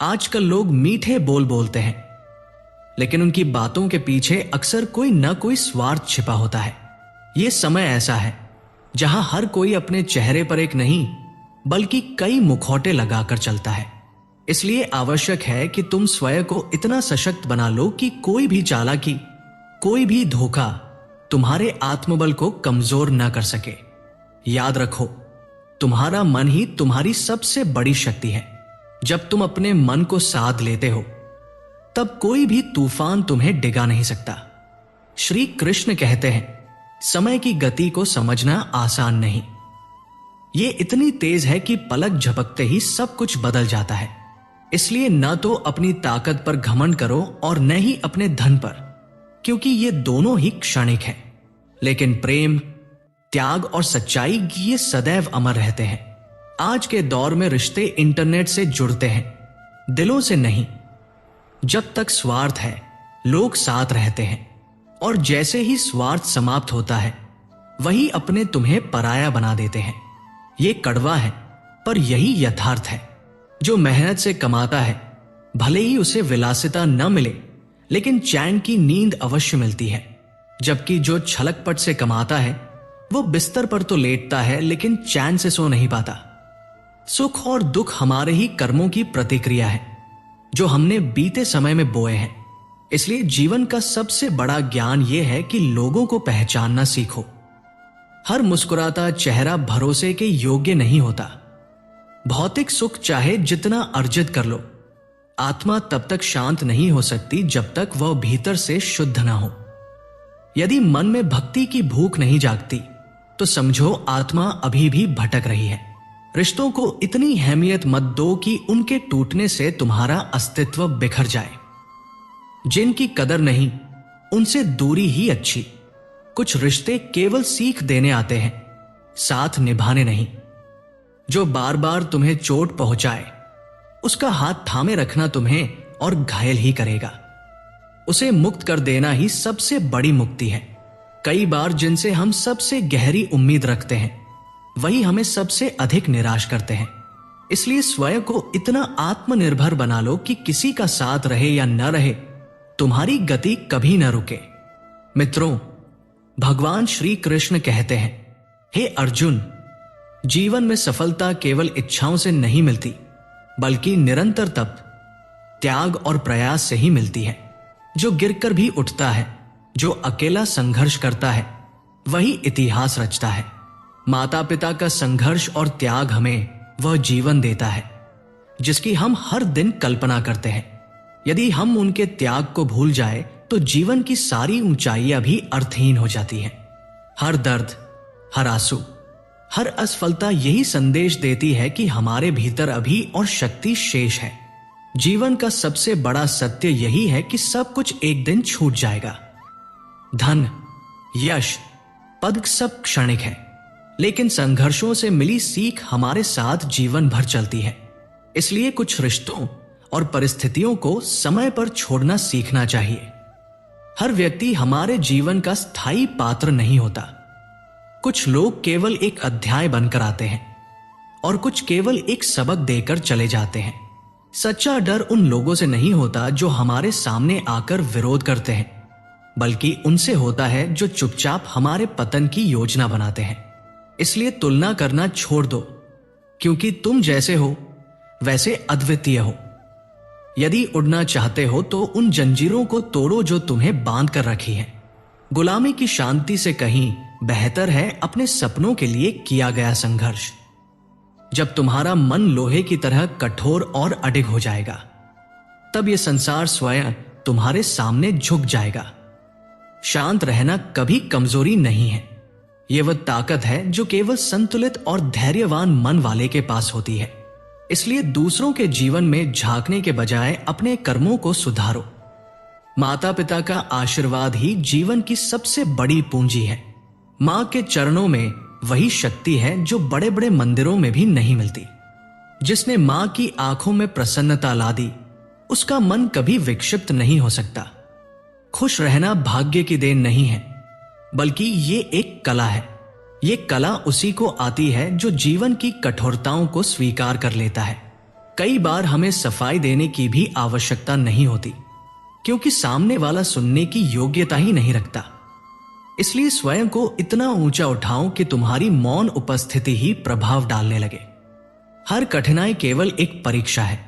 Speaker 1: आजकल लोग मीठे बोल बोलते हैं, लेकिन उनकी बातों के पीछे अक्सर कोई न कोई स्वार्थ छिपा होता है। यह समय ऐसा है जहां हर कोई अपने चेहरे पर एक नहीं बल्कि कई मुखौटे लगाकर चलता है। इसलिए आवश्यक है कि तुम स्वयं को इतना सशक्त बना लो कि कोई भी चालाकी, कोई भी धोखा तुम्हारे आत्मबल को कमजोर न कर सके। याद रखो, तुम्हारा मन ही तुम्हारी सबसे बड़ी शक्ति है। जब तुम अपने मन को साध लेते हो तब कोई भी तूफान तुम्हें डिगा नहीं सकता। श्री कृष्ण कहते हैं, समय की गति को समझना आसान नहीं, ये इतनी तेज है कि पलक झपकते ही सब कुछ बदल जाता है। इसलिए न तो अपनी ताकत पर घमंड करो और न ही अपने धन पर, क्योंकि ये दोनों ही क्षणिक हैं। लेकिन प्रेम, त्याग और सच्चाई ये सदैव अमर रहते हैं। आज के दौर में रिश्ते इंटरनेट से जुड़ते हैं, दिलों से नहीं। जब तक स्वार्थ है लोग साथ रहते हैं, और जैसे ही स्वार्थ समाप्त होता है वही अपने तुम्हें पराया बना देते हैं। ये कड़वा है पर यही यथार्थ है। जो मेहनत से कमाता है भले ही उसे विलासिता न मिले, लेकिन चैन की नींद अवश्य मिलती है। जबकि जो छलकपट से कमाता है वो बिस्तर पर तो लेटता है लेकिन चैन से सो नहीं पाता। सुख और दुख हमारे ही कर्मों की प्रतिक्रिया है जो हमने बीते समय में बोए हैं। इसलिए जीवन का सबसे बड़ा ज्ञान यह है कि लोगों को पहचानना सीखो। हर मुस्कुराता चेहरा भरोसे के योग्य नहीं होता। भौतिक सुख चाहे जितना अर्जित कर लो, आत्मा तब तक शांत नहीं हो सकती जब तक वह भीतर से शुद्ध ना हो। यदि मन में भक्ति की भूख नहीं जागती तो समझो आत्मा अभी भी भटक रही है। रिश्तों को इतनी अहमियत मत दो कि उनके टूटने से तुम्हारा अस्तित्व बिखर जाए। जिनकी कदर नहीं उनसे दूरी ही अच्छी। कुछ रिश्ते केवल सीख देने आते हैं, साथ निभाने नहीं। जो बार बार तुम्हें चोट पहुंचाए उसका हाथ थामे रखना तुम्हें और घायल ही करेगा। उसे मुक्त कर देना ही सबसे बड़ी मुक्ति है। कई बार जिनसे हम सबसे गहरी उम्मीद रखते हैं वही हमें सबसे अधिक निराश करते हैं। इसलिए स्वयं को इतना आत्मनिर्भर बना लो कि किसी का साथ रहे या न रहे, तुम्हारी गति कभी न रुके। मित्रों, भगवान श्री कृष्ण कहते हैं, हे अर्जुन, जीवन में सफलता केवल इच्छाओं से नहीं मिलती बल्कि निरंतर तप, त्याग और प्रयास से ही मिलती है। जो गिरकर भी उठता है, जो अकेला संघर्ष करता है, वही इतिहास रचता है। माता पिता का संघर्ष और त्याग हमें वह जीवन देता है जिसकी हम हर दिन कल्पना करते हैं। यदि हम उनके त्याग को भूल जाए तो जीवन की सारी ऊंचाइयां भी अर्थहीन हो जाती हैं। हर दर्द, हर आंसू, हर असफलता यही संदेश देती है कि हमारे भीतर अभी और शक्ति शेष है। जीवन का सबसे बड़ा सत्य यही है कि सब कुछ एक दिन छूट जाएगा। धन, यश, पद सब क्षणिक है, लेकिन संघर्षों से मिली सीख हमारे साथ जीवन भर चलती है। इसलिए कुछ रिश्तों और परिस्थितियों को समय पर छोड़ना सीखना चाहिए। हर व्यक्ति हमारे जीवन का स्थायी पात्र नहीं होता। कुछ लोग केवल एक अध्याय बनकर आते हैं और कुछ केवल एक सबक देकर चले जाते हैं। सच्चा डर उन लोगों से नहीं होता जो हमारे सामने आकर विरोध करते हैं, बल्कि उनसे होता है जो चुपचाप हमारे पतन की योजना बनाते हैं। इसलिए तुलना करना छोड़ दो, क्योंकि तुम जैसे हो वैसे अद्वितीय हो। यदि उड़ना चाहते हो तो उन जंजीरों को तोड़ो जो तुम्हें बांध कर रखी हैं। गुलामी की शांति से कहीं बेहतर है अपने सपनों के लिए किया गया संघर्ष। जब तुम्हारा मन लोहे की तरह कठोर और अडिग हो जाएगा, तब यह संसार स्वयं तुम्हारे सामने झुक जाएगा। शांत रहना कभी कमजोरी नहीं है, यह वह ताकत है जो केवल संतुलित और धैर्यवान मन वाले के पास होती है। इसलिए दूसरों के जीवन में झांकने के बजाय अपने कर्मों को सुधारो। माता पिता का आशीर्वाद ही जीवन की सबसे बड़ी पूंजी है। मां के चरणों में वही शक्ति है जो बड़े बड़े मंदिरों में भी नहीं मिलती। जिसने मां की आंखों में प्रसन्नता ला दी, उसका मन कभी विक्षिप्त नहीं हो सकता। खुश रहना भाग्य की देन नहीं है, बल्कि ये एक कला है। ये कला उसी को आती है जो जीवन की कठोरताओं को स्वीकार कर लेता है। कई बार हमें सफाई देने की भी आवश्यकता नहीं होती, क्योंकि सामने वाला सुनने की योग्यता ही नहीं रखता। इसलिए स्वयं को इतना ऊंचा उठाओ कि तुम्हारी मौन उपस्थिति ही प्रभाव डालने लगे। हर कठिनाई केवल एक परीक्षा है।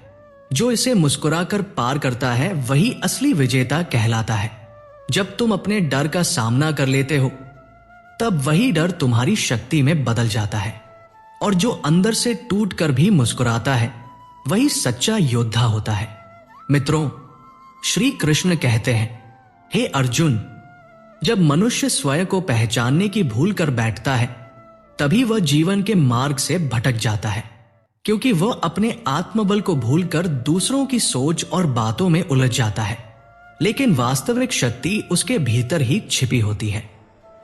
Speaker 1: जो इसे मुस्कुराकर पार करता है वही असली विजेता कहलाता है। जब तुम अपने डर का सामना कर लेते हो, तब वही डर तुम्हारी शक्ति में बदल जाता है। और जो अंदर से टूट कर भी मुस्कुराता है, वही सच्चा योद्धा होता है। मित्रों, श्री कृष्ण कहते हैं, हे अर्जुन, जब मनुष्य स्वयं को पहचानने की भूल कर बैठता है, तभी वह जीवन के मार्ग से भटक जाता है, क्योंकि वह अपने आत्मबल को भूलकर दूसरों की सोच और बातों में उलझ जाता है। लेकिन वास्तविक शक्ति उसके भीतर ही छिपी होती है।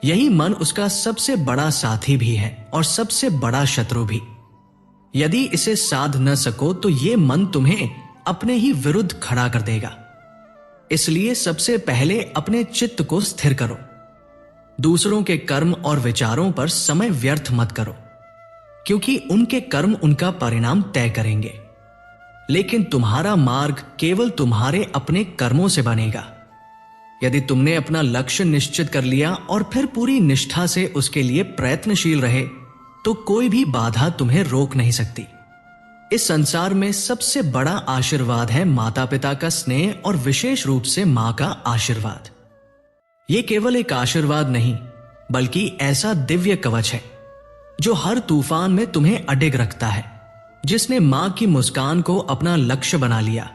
Speaker 1: यही मन उसका सबसे बड़ा साथी भी है और सबसे बड़ा शत्रु भी। यदि इसे साध न सको तो ये मन तुम्हें अपने ही विरुद्ध खड़ा कर देगा। इसलिए सबसे पहले अपने चित्त को स्थिर करो। दूसरों के कर्म और विचारों पर समय व्यर्थ मत करो, क्योंकि उनके कर्म उनका परिणाम तय करेंगे। लेकिन तुम्हारा मार्ग केवल तुम्हारे अपने कर्मों से बनेगा। यदि तुमने अपना लक्ष्य निश्चित कर लिया और फिर पूरी निष्ठा से उसके लिए प्रयत्नशील रहे, तो कोई भी बाधा तुम्हें रोक नहीं सकती। इस संसार में सबसे बड़ा आशीर्वाद है माता पिता का स्नेह और विशेष रूप से मां का आशीर्वाद। यह केवल एक आशीर्वाद नहीं, बल्कि ऐसा दिव्य कवच है जो हर तूफान में तुम्हें अडिग रखता है। जिसने मां की मुस्कान को अपना लक्ष्य बना लिया,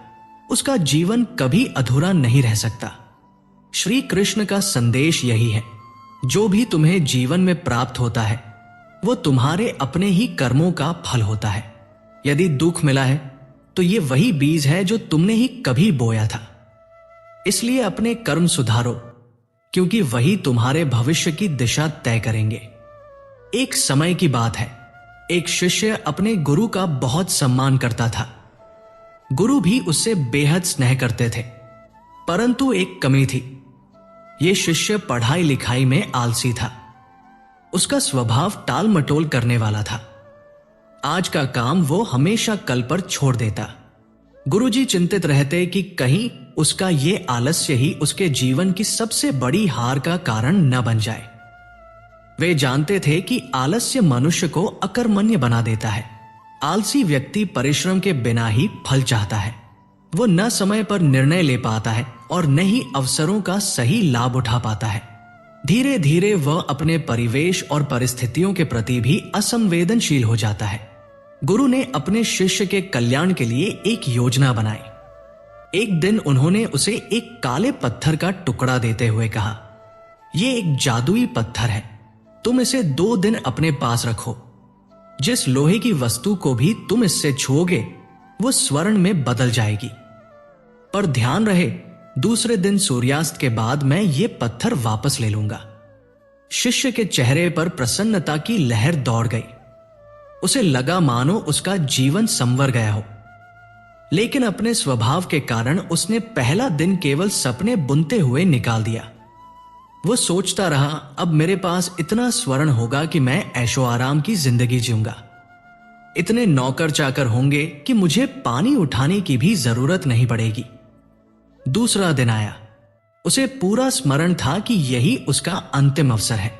Speaker 1: उसका जीवन कभी अधूरा नहीं रह सकता। श्री कृष्ण का संदेश यही है, जो भी तुम्हें जीवन में प्राप्त होता है, वो तुम्हारे अपने ही कर्मों का फल होता है। यदि दुख मिला है, तो ये वही बीज है जो तुमने ही कभी बोया था। इसलिए अपने कर्म सुधारो, क्योंकि वही तुम्हारे भविष्य की दिशा तय करेंगे। एक समय की बात है, एक शिष्य अपने गुरु का बहुत सम्मान करता था। गुरु भी उससे बेहद स्नेह करते थे, परंतु एक कमी थी। यह शिष्य पढ़ाई लिखाई में आलसी था। उसका स्वभाव टाल मटोल करने वाला था। आज का काम वो हमेशा कल पर छोड़ देता। गुरुजी चिंतित रहते कि कहीं उसका ये आलस्य ही उसके जीवन की सबसे बड़ी हार का कारण न बन जाए। वे जानते थे कि आलस्य मनुष्य को अकर्मण्य बना देता है। आलसी व्यक्ति परिश्रम के बिना ही फल चाहता है। वो न समय पर निर्णय ले पाता है और न ही अवसरों का सही लाभ उठा पाता है। धीरे धीरे वह अपने परिवेश और परिस्थितियों के प्रति भी असंवेदनशील हो जाता है। गुरु ने अपने शिष्य के कल्याण के लिए एक योजना बनाई। एक दिन उन्होंने उसे एक काले पत्थर का टुकड़ा देते हुए कहा, यह एक जादुई पत्थर है, तुम इसे 2 दिन अपने पास रखो। जिस लोहे की वस्तु को भी तुम इससे छुओगे, वो स्वर्ण में बदल जाएगी। पर ध्यान रहे, दूसरे दिन सूर्यास्त के बाद मैं ये पत्थर वापस ले लूंगा। शिष्य के चेहरे पर प्रसन्नता की लहर दौड़ गई। उसे लगा मानो उसका जीवन संवर गया हो। लेकिन अपने स्वभाव के कारण उसने पहला दिन केवल सपने बुनते हुए निकाल दिया। वो सोचता रहा, अब मेरे पास इतना स्वर्ण होगा कि मैं ऐशो आराम की जिंदगी जीऊंगा। इतने नौकर चाकर होंगे कि मुझे पानी उठाने की भी जरूरत नहीं पड़ेगी। दूसरा दिन आया। उसे पूरा स्मरण था कि यही उसका अंतिम अवसर है।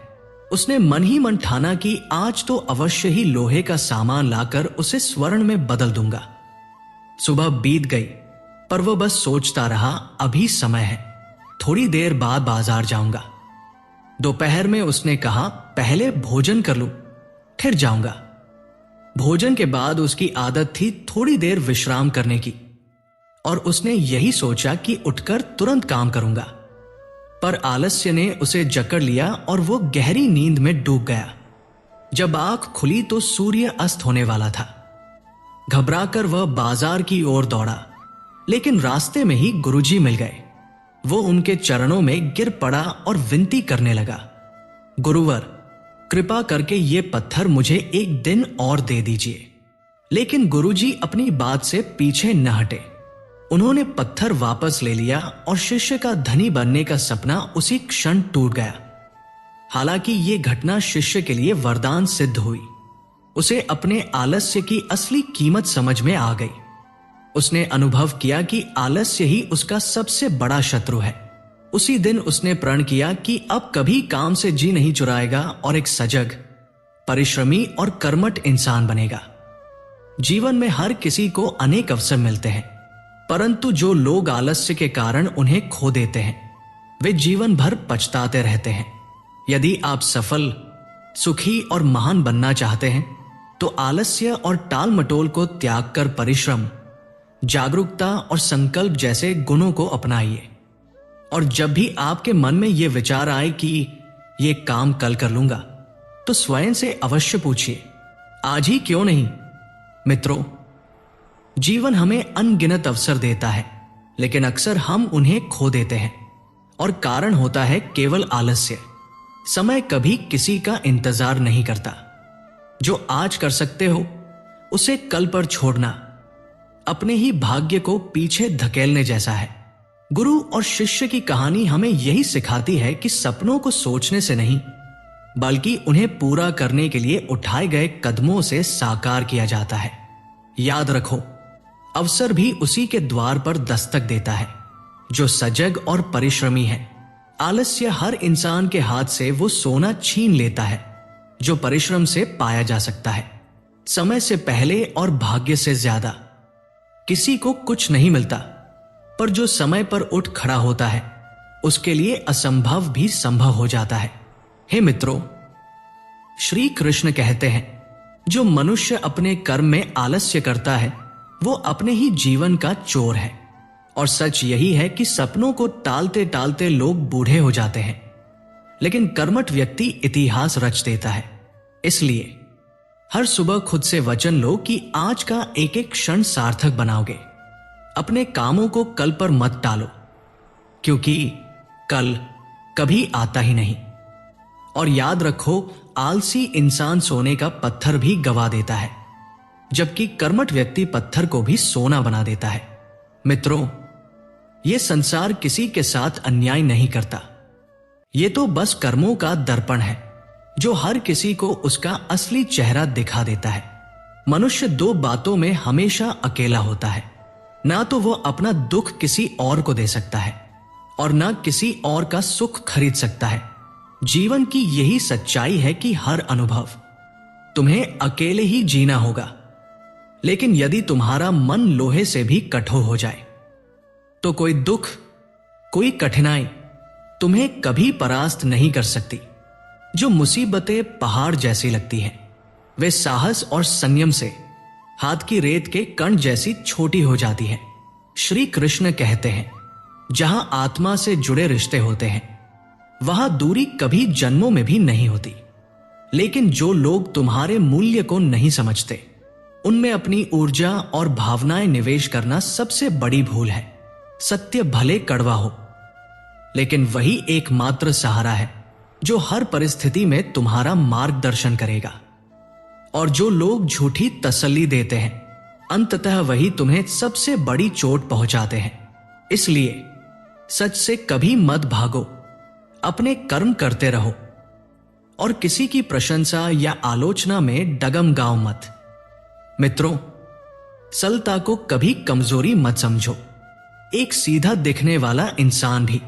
Speaker 1: उसने मन ही मन ठाना कि आज तो अवश्य ही लोहे का सामान लाकर उसे स्वर्ण में बदल दूंगा। सुबह बीत गई, पर वह बस सोचता रहा, अभी समय है, थोड़ी देर बाद बाजार जाऊंगा। दोपहर में उसने कहा, पहले भोजन कर लूं, फिर जाऊंगा। भोजन के बाद उसकी आदत थी थोड़ी देर विश्राम करने की, और उसने यही सोचा कि उठकर तुरंत काम करूंगा। पर आलस्य ने उसे जकड़ लिया और वो गहरी नींद में डूब गया। जब आंख खुली तो सूर्य अस्त होने वाला था। घबराकर वह बाजार की ओर दौड़ा, लेकिन रास्ते में ही गुरुजी मिल गए। वो उनके चरणों में गिर पड़ा और विनती करने लगा, गुरुवर, कृपा करके ये पत्थर मुझे एक दिन और दे दीजिए। लेकिन गुरुजी अपनी बात से पीछे न हटे। उन्होंने पत्थर वापस ले लिया और शिष्य का धनी बनने का सपना उसी क्षण टूट गया। हालांकि ये घटना शिष्य के लिए वरदान सिद्ध हुई। उसे अपने आलस्य की असली कीमत समझ में आ गई। उसने अनुभव किया कि आलस्य ही उसका सबसे बड़ा शत्रु है। उसी दिन उसने प्रण किया कि अब कभी काम से जी नहीं चुराएगा और एक सजग, परिश्रमी और कर्मठ इंसान बनेगा। जीवन में हर किसी को अनेक अवसर मिलते हैं, परंतु जो लोग आलस्य के कारण उन्हें खो देते हैं, वे जीवन भर पछताते रहते हैं। यदि आप सफल, सुखी और महान बनना चाहते हैं तो आलस्य और टाल मटोल को त्याग कर परिश्रम, जागरूकता और संकल्प जैसे गुणों को अपनाइए। और जब भी आपके मन में यह विचार आए कि ये काम कल कर लूंगा, तो स्वयं से अवश्य पूछिए, आज ही क्यों नहीं। मित्रों, जीवन हमें अनगिनत अवसर देता है, लेकिन अक्सर हम उन्हें खो देते हैं, और कारण होता है केवल आलस्य। समय कभी किसी का इंतजार नहीं करता। जो आज कर सकते हो उसे कल पर छोड़ना अपने ही भाग्य को पीछे धकेलने जैसा है। गुरु और शिष्य की कहानी हमें यही सिखाती है कि सपनों को सोचने से नहीं, बल्कि उन्हें पूरा करने के लिए उठाए गए कदमों से साकार किया जाता है। याद रखो, अवसर भी उसी के द्वार पर दस्तक देता है जो सजग और परिश्रमी है। आलस्य हर इंसान के हाथ से वो सोना छीन लेता है जो परिश्रम से पाया जा सकता है। समय से पहले और भाग्य से ज्यादा किसी को कुछ नहीं मिलता, पर जो समय पर उठ खड़ा होता है उसके लिए असंभव भी संभव हो जाता है। हे मित्रों, श्री कृष्ण कहते हैं, जो मनुष्य अपने कर्म में आलस्य करता है वो अपने ही जीवन का चोर है। और सच यही है कि सपनों को टालते टालते लोग बूढ़े हो जाते हैं, लेकिन कर्मठ व्यक्ति इतिहास रच देता है। इसलिए हर सुबह खुद से वचन लो कि आज का एक एक क्षण सार्थक बनाओगे। अपने कामों को कल पर मत टालो, क्योंकि कल कभी आता ही नहीं। और याद रखो, आलसी इंसान सोने का पत्थर भी गवा देता है, जबकि कर्मठ व्यक्ति पत्थर को भी सोना बना देता है। मित्रों, यह संसार किसी के साथ अन्याय नहीं करता। यह तो बस कर्मों का दर्पण है जो हर किसी को उसका असली चेहरा दिखा देता है। मनुष्य दो बातों में हमेशा अकेला होता है, ना तो वो अपना दुख किसी और को दे सकता है और ना किसी और का सुख खरीद सकता है। जीवन की यही सच्चाई है कि हर अनुभव तुम्हें अकेले ही जीना होगा। लेकिन यदि तुम्हारा मन लोहे से भी कठोर हो जाए तो कोई दुख, कोई कठिनाई तुम्हें कभी परास्त नहीं कर सकती। जो मुसीबतें पहाड़ जैसी लगती हैं, वे साहस और संयम से हाथ की रेत के कण जैसी छोटी हो जाती हैं। श्री कृष्ण कहते हैं, जहां आत्मा से जुड़े रिश्ते होते हैं वहां दूरी कभी जन्मों में भी नहीं होती। लेकिन जो लोग तुम्हारे मूल्य को नहीं समझते, उनमें अपनी ऊर्जा और भावनाएं निवेश करना सबसे बड़ी भूल है। सत्य भले कड़वा हो, लेकिन वही एकमात्र सहारा है जो हर परिस्थिति में तुम्हारा मार्गदर्शन करेगा। और जो लोग झूठी तसल्ली देते हैं, अंततः वही तुम्हें सबसे बड़ी चोट पहुंचाते हैं। इसलिए सच से कभी मत भागो, अपने कर्म करते रहो और किसी की प्रशंसा या आलोचना में डगम गाओ मत। मित्रों, सरलता को कभी कमजोरी मत समझो। एक सीधा दिखने वाला इंसान भी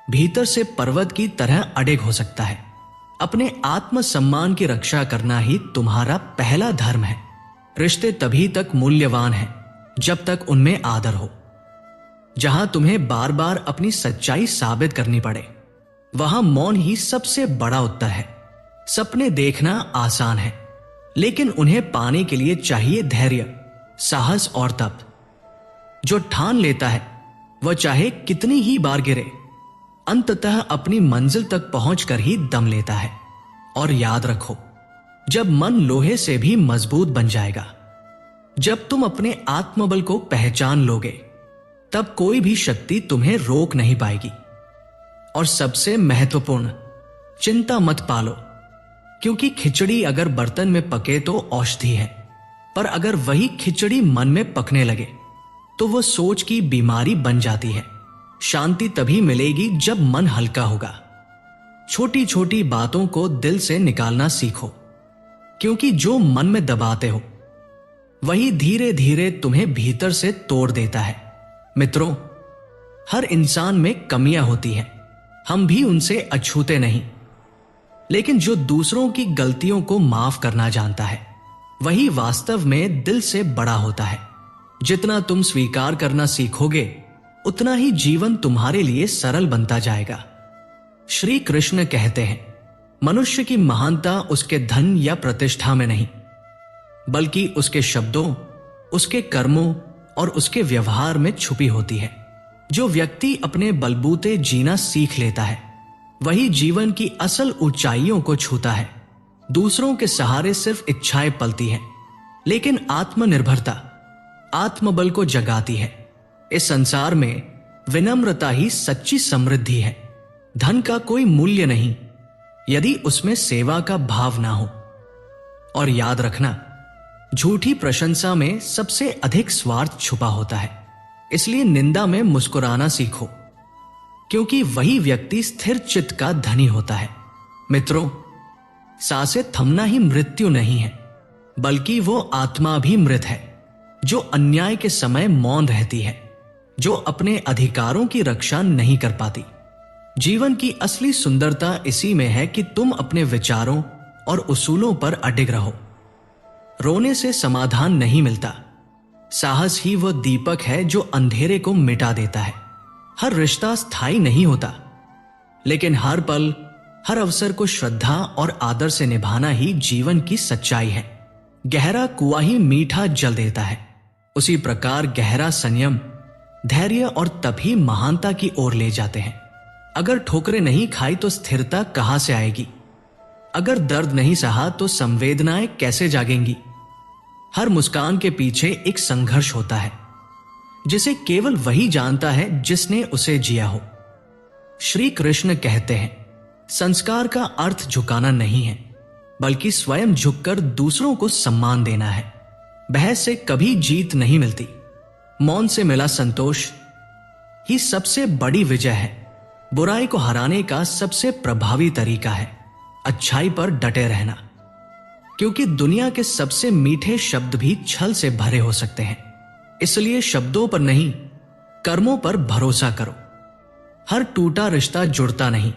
Speaker 1: भीतर से पर्वत की तरह अडिग हो सकता है। अपने आत्म सम्मान की रक्षा करना ही तुम्हारा पहला धर्म है। रिश्ते तभी तक मूल्यवान हैं जब तक उनमें आदर हो। जहां तुम्हें बार बार अपनी सच्चाई साबित करनी पड़े, वहां मौन ही सबसे बड़ा उत्तर है। सपने देखना आसान है, लेकिन उन्हें पाने के लिए चाहिए धैर्य, साहस और तप। जो ठान लेता है वह चाहे कितनी ही बार गिरे, अंततः अपनी मंजिल तक पहुंचकर ही दम लेता है। और याद रखो, जब मन लोहे से भी मजबूत बन जाएगा, जब तुम अपने आत्मबल को पहचान लोगे, तब कोई भी शक्ति तुम्हें रोक नहीं पाएगी। और सबसे महत्वपूर्ण, चिंता मत पालो, क्योंकि खिचड़ी अगर बर्तन में पके तो औषधि है, पर अगर वही खिचड़ी मन में पकने लगे तो वो सोच की बीमारी बन जाती है। शांति तभी मिलेगी जब मन हल्का होगा। छोटी छोटी बातों को दिल से निकालना सीखो, क्योंकि जो मन में दबाते हो वही धीरे धीरे तुम्हें भीतर से तोड़ देता है। मित्रों, हर इंसान में कमियां होती हैं, हम भी उनसे अछूते नहीं। लेकिन जो दूसरों की गलतियों को माफ करना जानता है, वही वास्तव में दिल से बड़ा होता है। जितना तुम स्वीकार करना सीखोगे, उतना ही जीवन तुम्हारे लिए सरल बनता जाएगा। श्री कृष्ण कहते हैं, मनुष्य की महानता उसके धन या प्रतिष्ठा में नहीं, बल्कि उसके शब्दों, उसके कर्मों और उसके व्यवहार में छुपी होती है। जो व्यक्ति अपने बलबूते जीना सीख लेता है, वही जीवन की असल ऊंचाइयों को छूता है। दूसरों के सहारे सिर्फ इच्छाएं पलती हैं, लेकिन आत्मनिर्भरता आत्मबल को जगाती है। इस संसार में विनम्रता ही सच्ची समृद्धि है। धन का कोई मूल्य नहीं यदि उसमें सेवा का भाव ना हो। और याद रखना, झूठी प्रशंसा में सबसे अधिक स्वार्थ छुपा होता है। इसलिए निंदा में मुस्कुराना सीखो, क्योंकि वही व्यक्ति स्थिर चित्त का धनी होता है। मित्रों, सांसें थमना ही मृत्यु नहीं है, बल्कि वो आत्मा भी मृत है, जो अन्याय के समय मौन रहती है, जो अपने अधिकारों की रक्षा नहीं कर पाती। जीवन की असली सुंदरता इसी में है कि तुम अपने विचारों और उसूलों पर अडिग रहो। रोने से समाधान नहीं मिलता। साहस ही वो दीपक है जो अंधेरे को मिटा देता है। हर रिश्ता स्थायी नहीं होता, लेकिन हर पल, हर अवसर को श्रद्धा और आदर से निभाना ही जीवन की सच्चाई है। गहरा कुआं ही मीठा जल देता है, उसी प्रकार गहरा संयम, धैर्य और तप ही महानता की ओर ले जाते हैं। अगर ठोकरें नहीं खाई तो स्थिरता कहां से आएगी? अगर दर्द नहीं सहा तो संवेदनाएं कैसे जागेंगी? हर मुस्कान के पीछे एक संघर्ष होता है, जिसे केवल वही जानता है जिसने उसे जिया हो। श्री कृष्ण कहते हैं, संस्कार का अर्थ झुकाना नहीं है, बल्कि स्वयं झुककर दूसरों को सम्मान देना है। बहस से कभी जीत नहीं मिलती, मौन से मिला संतोष ही सबसे बड़ी विजय है। बुराई को हराने का सबसे प्रभावी तरीका है अच्छाई पर डटे रहना, क्योंकि दुनिया के सबसे मीठे शब्द भी छल से भरे हो सकते हैं। इसलिए शब्दों पर नहीं, कर्मों पर भरोसा करो। हर टूटा रिश्ता जुड़ता नहीं,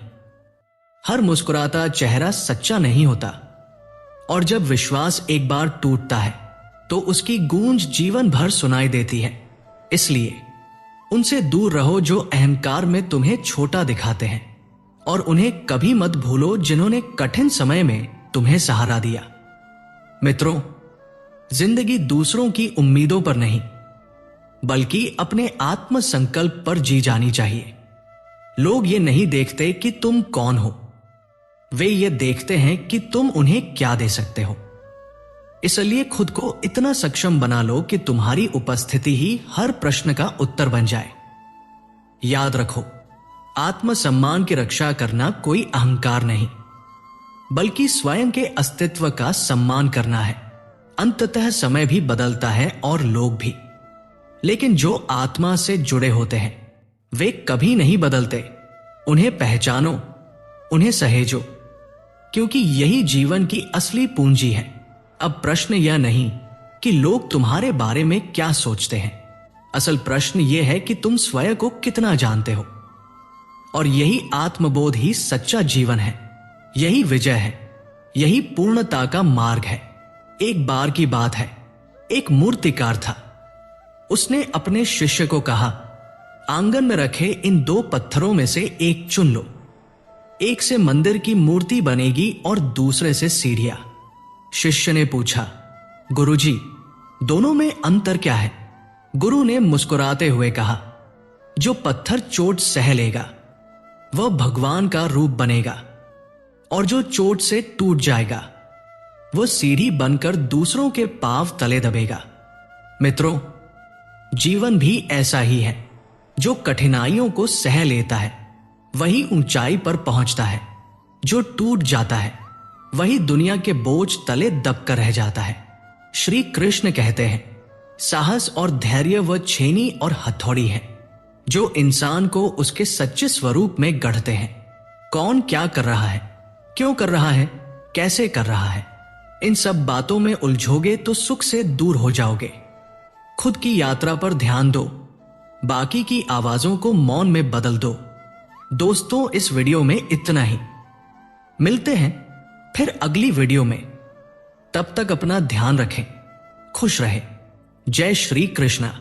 Speaker 1: हर मुस्कुराता चेहरा सच्चा नहीं होता, और जब विश्वास एक बार टूटता है तो उसकी गूंज जीवन भर सुनाई देती है। इसलिए उनसे दूर रहो जो अहंकार में तुम्हें छोटा दिखाते हैं, और उन्हें कभी मत भूलो जिन्होंने कठिन समय में तुम्हें सहारा दिया। मित्रों, जिंदगी दूसरों की उम्मीदों पर नहीं, बल्कि अपने आत्म संकल्प पर जी जानी चाहिए। लोग ये नहीं देखते कि तुम कौन हो, वे ये देखते हैं कि तुम उन्हें क्या दे सकते हो। इसलिए खुद को इतना सक्षम बना लो कि तुम्हारी उपस्थिति ही हर प्रश्न का उत्तर बन जाए। याद रखो, आत्मसम्मान की रक्षा करना कोई अहंकार नहीं, बल्कि स्वयं के अस्तित्व का सम्मान करना है। अंततः समय भी बदलता है और लोग भी, लेकिन जो आत्मा से जुड़े होते हैं वे कभी नहीं बदलते। उन्हें पहचानो, उन्हें सहेजो, क्योंकि यही जीवन की असली पूंजी है। अब प्रश्न यह नहीं कि लोग तुम्हारे बारे में क्या सोचते हैं, असल प्रश्न यह है कि तुम स्वयं को कितना जानते हो। और यही आत्मबोध ही सच्चा जीवन है, यही विजय है, यही पूर्णता का मार्ग है। एक बार की बात है, एक मूर्तिकार था। उसने अपने शिष्य को कहा, आंगन में रखे इन 2 पत्थरों में से एक चुन लो। एक से मंदिर की मूर्ति बनेगी और दूसरे से सीढ़ियां। शिष्य ने पूछा, गुरुजी, दोनों में अंतर क्या है? गुरु ने मुस्कुराते हुए कहा, जो पत्थर चोट सह लेगा वह भगवान का रूप बनेगा, और जो चोट से टूट जाएगा वह सीढ़ी बनकर दूसरों के पांव तले दबेगा। मित्रों, जीवन भी ऐसा ही है। जो कठिनाइयों को सह लेता है वही ऊंचाई पर पहुंचता है। जो टूट जाता है वही दुनिया के बोझ तले दबकर रह जाता है। श्री कृष्ण कहते हैं, साहस और धैर्य वह छेनी और हथौड़ी है जो इंसान को उसके सच्चे स्वरूप में गढ़ते हैं। कौन क्या कर रहा है, क्यों कर रहा है, कैसे कर रहा है, इन सब बातों में उलझोगे तो सुख से दूर हो जाओगे। खुद की यात्रा पर ध्यान दो, बाकी की आवाजों को मौन में बदल दो। दोस्तों, इस वीडियो में इतना ही। मिलते हैं फिर अगली वीडियो में। तब तक अपना ध्यान रखें, खुश रहें। जय श्री कृष्णा।